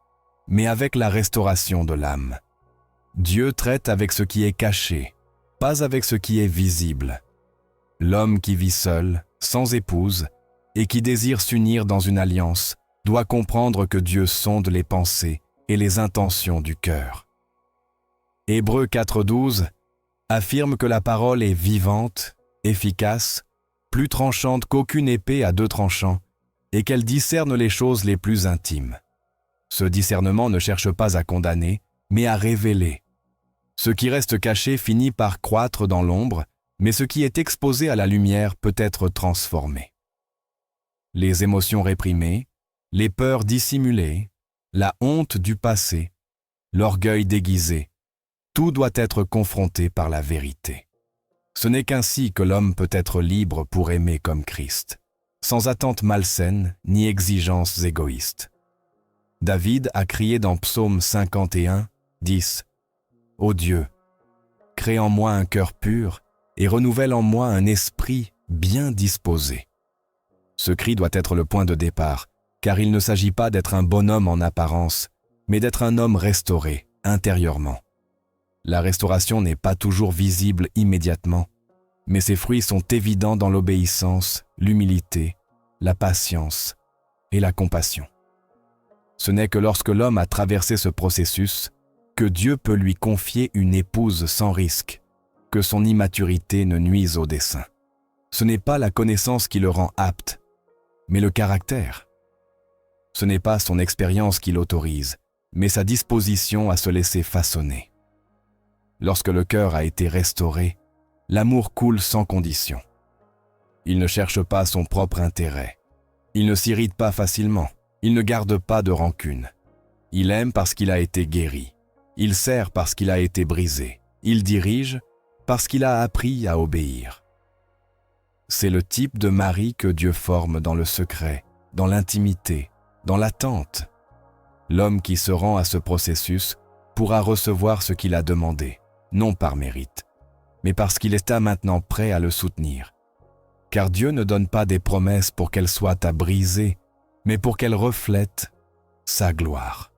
[SPEAKER 1] mais avec la restauration de l'âme. Dieu traite avec ce qui est caché, pas avec ce qui est visible. L'homme qui vit seul, sans épouse, et qui désire s'unir dans une alliance, doit comprendre que Dieu sonde les pensées et les intentions du cœur. Hébreux 4:12 affirme que la parole est vivante, efficace, plus tranchante qu'aucune épée à deux tranchants, et qu'elle discerne les choses les plus intimes. Ce discernement ne cherche pas à condamner, mais à révéler. Ce qui reste caché finit par croître dans l'ombre, mais ce qui est exposé à la lumière peut être transformé. Les émotions réprimées, les peurs dissimulées, la honte du passé, l'orgueil déguisé, tout doit être confronté par la vérité. Ce n'est qu'ainsi que l'homme peut être libre pour aimer comme Christ, sans attente malsaine ni exigences égoïstes. David a crié dans Psaume 51, 10 « Ô Dieu, crée en moi un cœur pur et renouvelle en moi un esprit bien disposé. » Ce cri doit être le point de départ, car il ne s'agit pas d'être un bonhomme en apparence, mais d'être un homme restauré, intérieurement. La restauration n'est pas toujours visible immédiatement, mais ses fruits sont évidents dans l'obéissance, l'humilité, la patience et la compassion. Ce n'est que lorsque l'homme a traversé ce processus que Dieu peut lui confier une épouse sans risque, que son immaturité ne nuise au dessein. Ce n'est pas la connaissance qui le rend apte, mais le caractère. Ce n'est pas son expérience qui l'autorise, mais sa disposition à se laisser façonner. Lorsque le cœur a été restauré, l'amour coule sans condition. Il ne cherche pas son propre intérêt. Il ne s'irrite pas facilement. Il ne garde pas de rancune. Il aime parce qu'il a été guéri. Il sert parce qu'il a été brisé. Il dirige parce qu'il a appris à obéir. C'est le type de mari que Dieu forme dans le secret, dans l'intimité, dans l'attente. L'homme qui se rend à ce processus pourra recevoir ce qu'il a demandé, non par mérite, mais parce qu'il est maintenant prêt à le soutenir. Car Dieu ne donne pas des promesses pour qu'elles soient à briser, mais pour qu'elles reflètent sa gloire.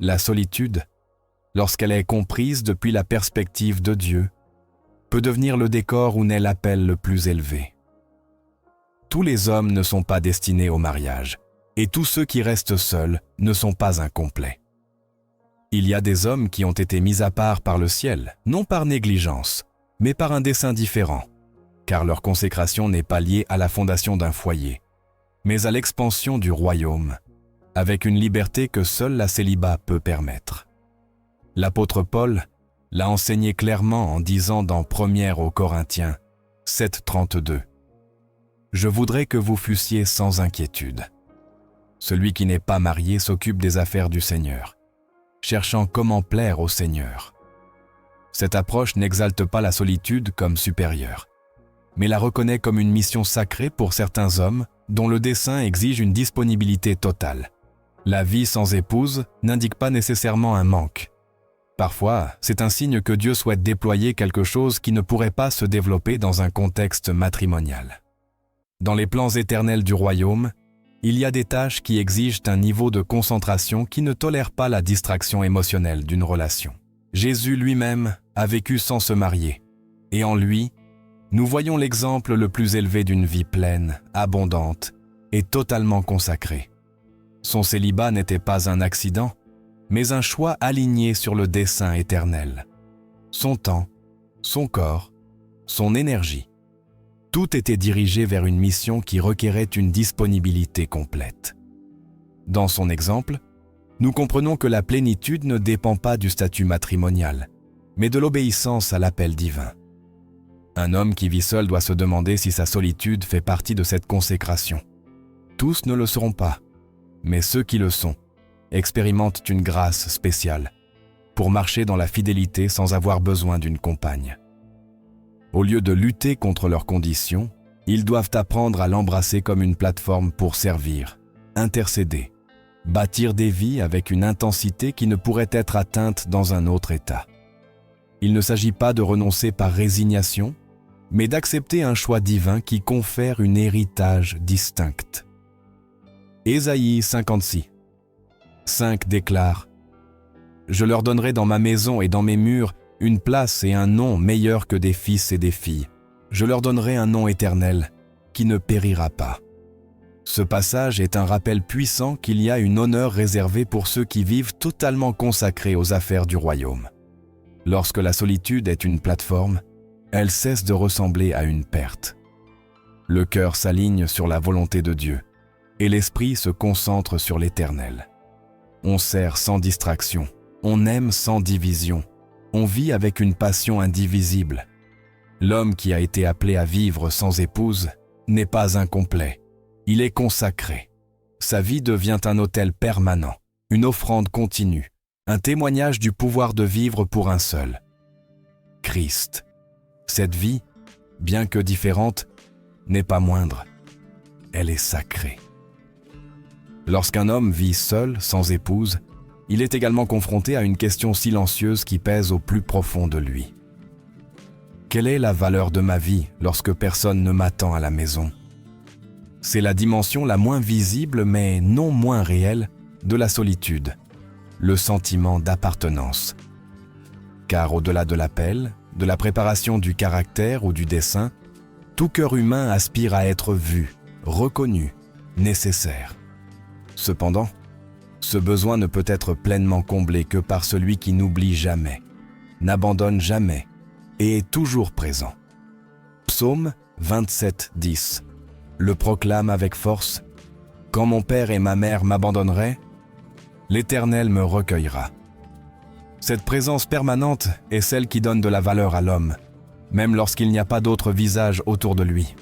[SPEAKER 1] La solitude, lorsqu'elle est comprise depuis la perspective de Dieu, peut devenir le décor où naît l'appel le plus élevé. Tous les hommes ne sont pas destinés au mariage, et tous ceux qui restent seuls ne sont pas incomplets. Il y a des hommes qui ont été mis à part par le ciel, non par négligence, mais par un dessein différent, car leur consécration n'est pas liée à la fondation d'un foyer, mais à l'expansion du royaume, avec une liberté que seul la célibat peut permettre. L'apôtre Paul l'a enseigné clairement en disant dans 1 aux Corinthiens 7:32 « Je voudrais que vous fussiez sans inquiétude. Celui qui n'est pas marié s'occupe des affaires du Seigneur, cherchant comment plaire au Seigneur. » Cette approche n'exalte pas la solitude comme supérieure, mais la reconnaît comme une mission sacrée pour certains hommes dont le dessein exige une disponibilité totale. La vie sans épouse n'indique pas nécessairement un manque. Parfois, c'est un signe que Dieu souhaite déployer quelque chose qui ne pourrait pas se développer dans un contexte matrimonial. Dans les plans éternels du royaume, il y a des tâches qui exigent un niveau de concentration qui ne tolère pas la distraction émotionnelle d'une relation. Jésus lui-même a vécu sans se marier, et en lui, nous voyons l'exemple le plus élevé d'une vie pleine, abondante et totalement consacrée. Son célibat n'était pas un accident, mais un choix aligné sur le dessein éternel. Son temps, son corps, son énergie, tout était dirigé vers une mission qui requérait une disponibilité complète. Dans son exemple, nous comprenons que la plénitude ne dépend pas du statut matrimonial, mais de l'obéissance à l'appel divin. Un homme qui vit seul doit se demander si sa solitude fait partie de cette consécration. Tous ne le seront pas, mais ceux qui le sont expérimentent une grâce spéciale pour marcher dans la fidélité sans avoir besoin d'une compagne. Au lieu de lutter contre leurs conditions, ils doivent apprendre à l'embrasser comme une plateforme pour servir, intercéder, bâtir des vies avec une intensité qui ne pourrait être atteinte dans un autre état. Il ne s'agit pas de renoncer par résignation, mais d'accepter un choix divin qui confère un héritage distinct. Ésaïe 56:5 déclare « Je leur donnerai dans ma maison et dans mes murs une place et un nom meilleur que des fils et des filles. Je leur donnerai un nom éternel qui ne périra pas. » Ce passage est un rappel puissant qu'il y a une honneur réservée pour ceux qui vivent totalement consacrés aux affaires du royaume. Lorsque la solitude est une plateforme, elle cesse de ressembler à une perte. Le cœur s'aligne sur la volonté de Dieu et l'esprit se concentre sur l'Éternel. On sert sans distraction, on aime sans division, on vit avec une passion indivisible. L'homme qui a été appelé à vivre sans épouse n'est pas incomplet, il est consacré. Sa vie devient un autel permanent, une offrande continue, un témoignage du pouvoir de vivre pour un seul, Christ. Cette vie, bien que différente, n'est pas moindre, elle est sacrée. Lorsqu'un homme vit seul, sans épouse, il est également confronté à une question silencieuse qui pèse au plus profond de lui. Quelle est la valeur de ma vie lorsque personne ne m'attend à la maison ? C'est la dimension la moins visible, mais non moins réelle, de la solitude, le sentiment d'appartenance. Car au-delà de l'appel, de la préparation du caractère ou du dessein, tout cœur humain aspire à être vu, reconnu, nécessaire. Cependant, ce besoin ne peut être pleinement comblé que par celui qui n'oublie jamais, n'abandonne jamais et est toujours présent. Psaume 27:10 le proclame avec force « Quand mon père et ma mère m'abandonneraient, l'Éternel me recueillera. » Cette présence permanente est celle qui donne de la valeur à l'homme, même lorsqu'il n'y a pas d'autre visage autour de lui.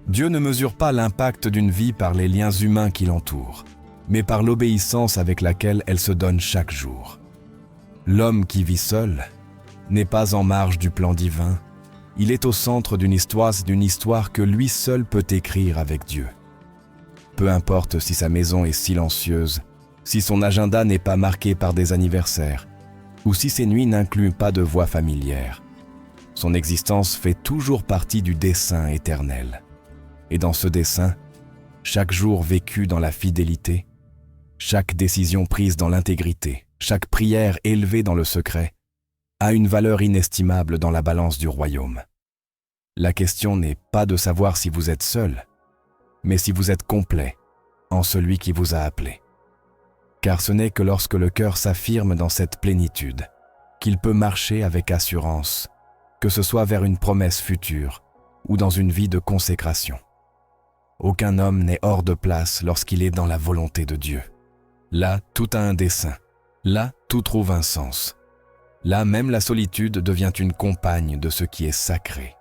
[SPEAKER 1] Dieu ne mesure pas l'impact d'une vie par les liens humains qui l'entourent, mais par l'obéissance avec laquelle elle se donne chaque jour. L'homme qui vit seul n'est pas en marge du plan divin, il est au centre d'une histoire que lui seul peut écrire avec Dieu. Peu importe si sa maison est silencieuse, si son agenda n'est pas marqué par des anniversaires, ou si ses nuits n'incluent pas de voix familières. Son existence fait toujours partie du dessein éternel. Et dans ce dessein, chaque jour vécu dans la fidélité, chaque décision prise dans l'intégrité, chaque prière élevée dans le secret, a une valeur inestimable dans la balance du royaume. La question n'est pas de savoir si vous êtes seul, mais si vous êtes complet en celui qui vous a appelé. Car ce n'est que lorsque le cœur s'affirme dans cette plénitude qu'il peut marcher avec assurance, que ce soit vers une promesse future ou dans une vie de consécration. Aucun homme n'est hors de place lorsqu'il est dans la volonté de Dieu. Là, tout a un dessein. Là, tout trouve un sens. Là, même la solitude devient une compagne de ce qui est sacré.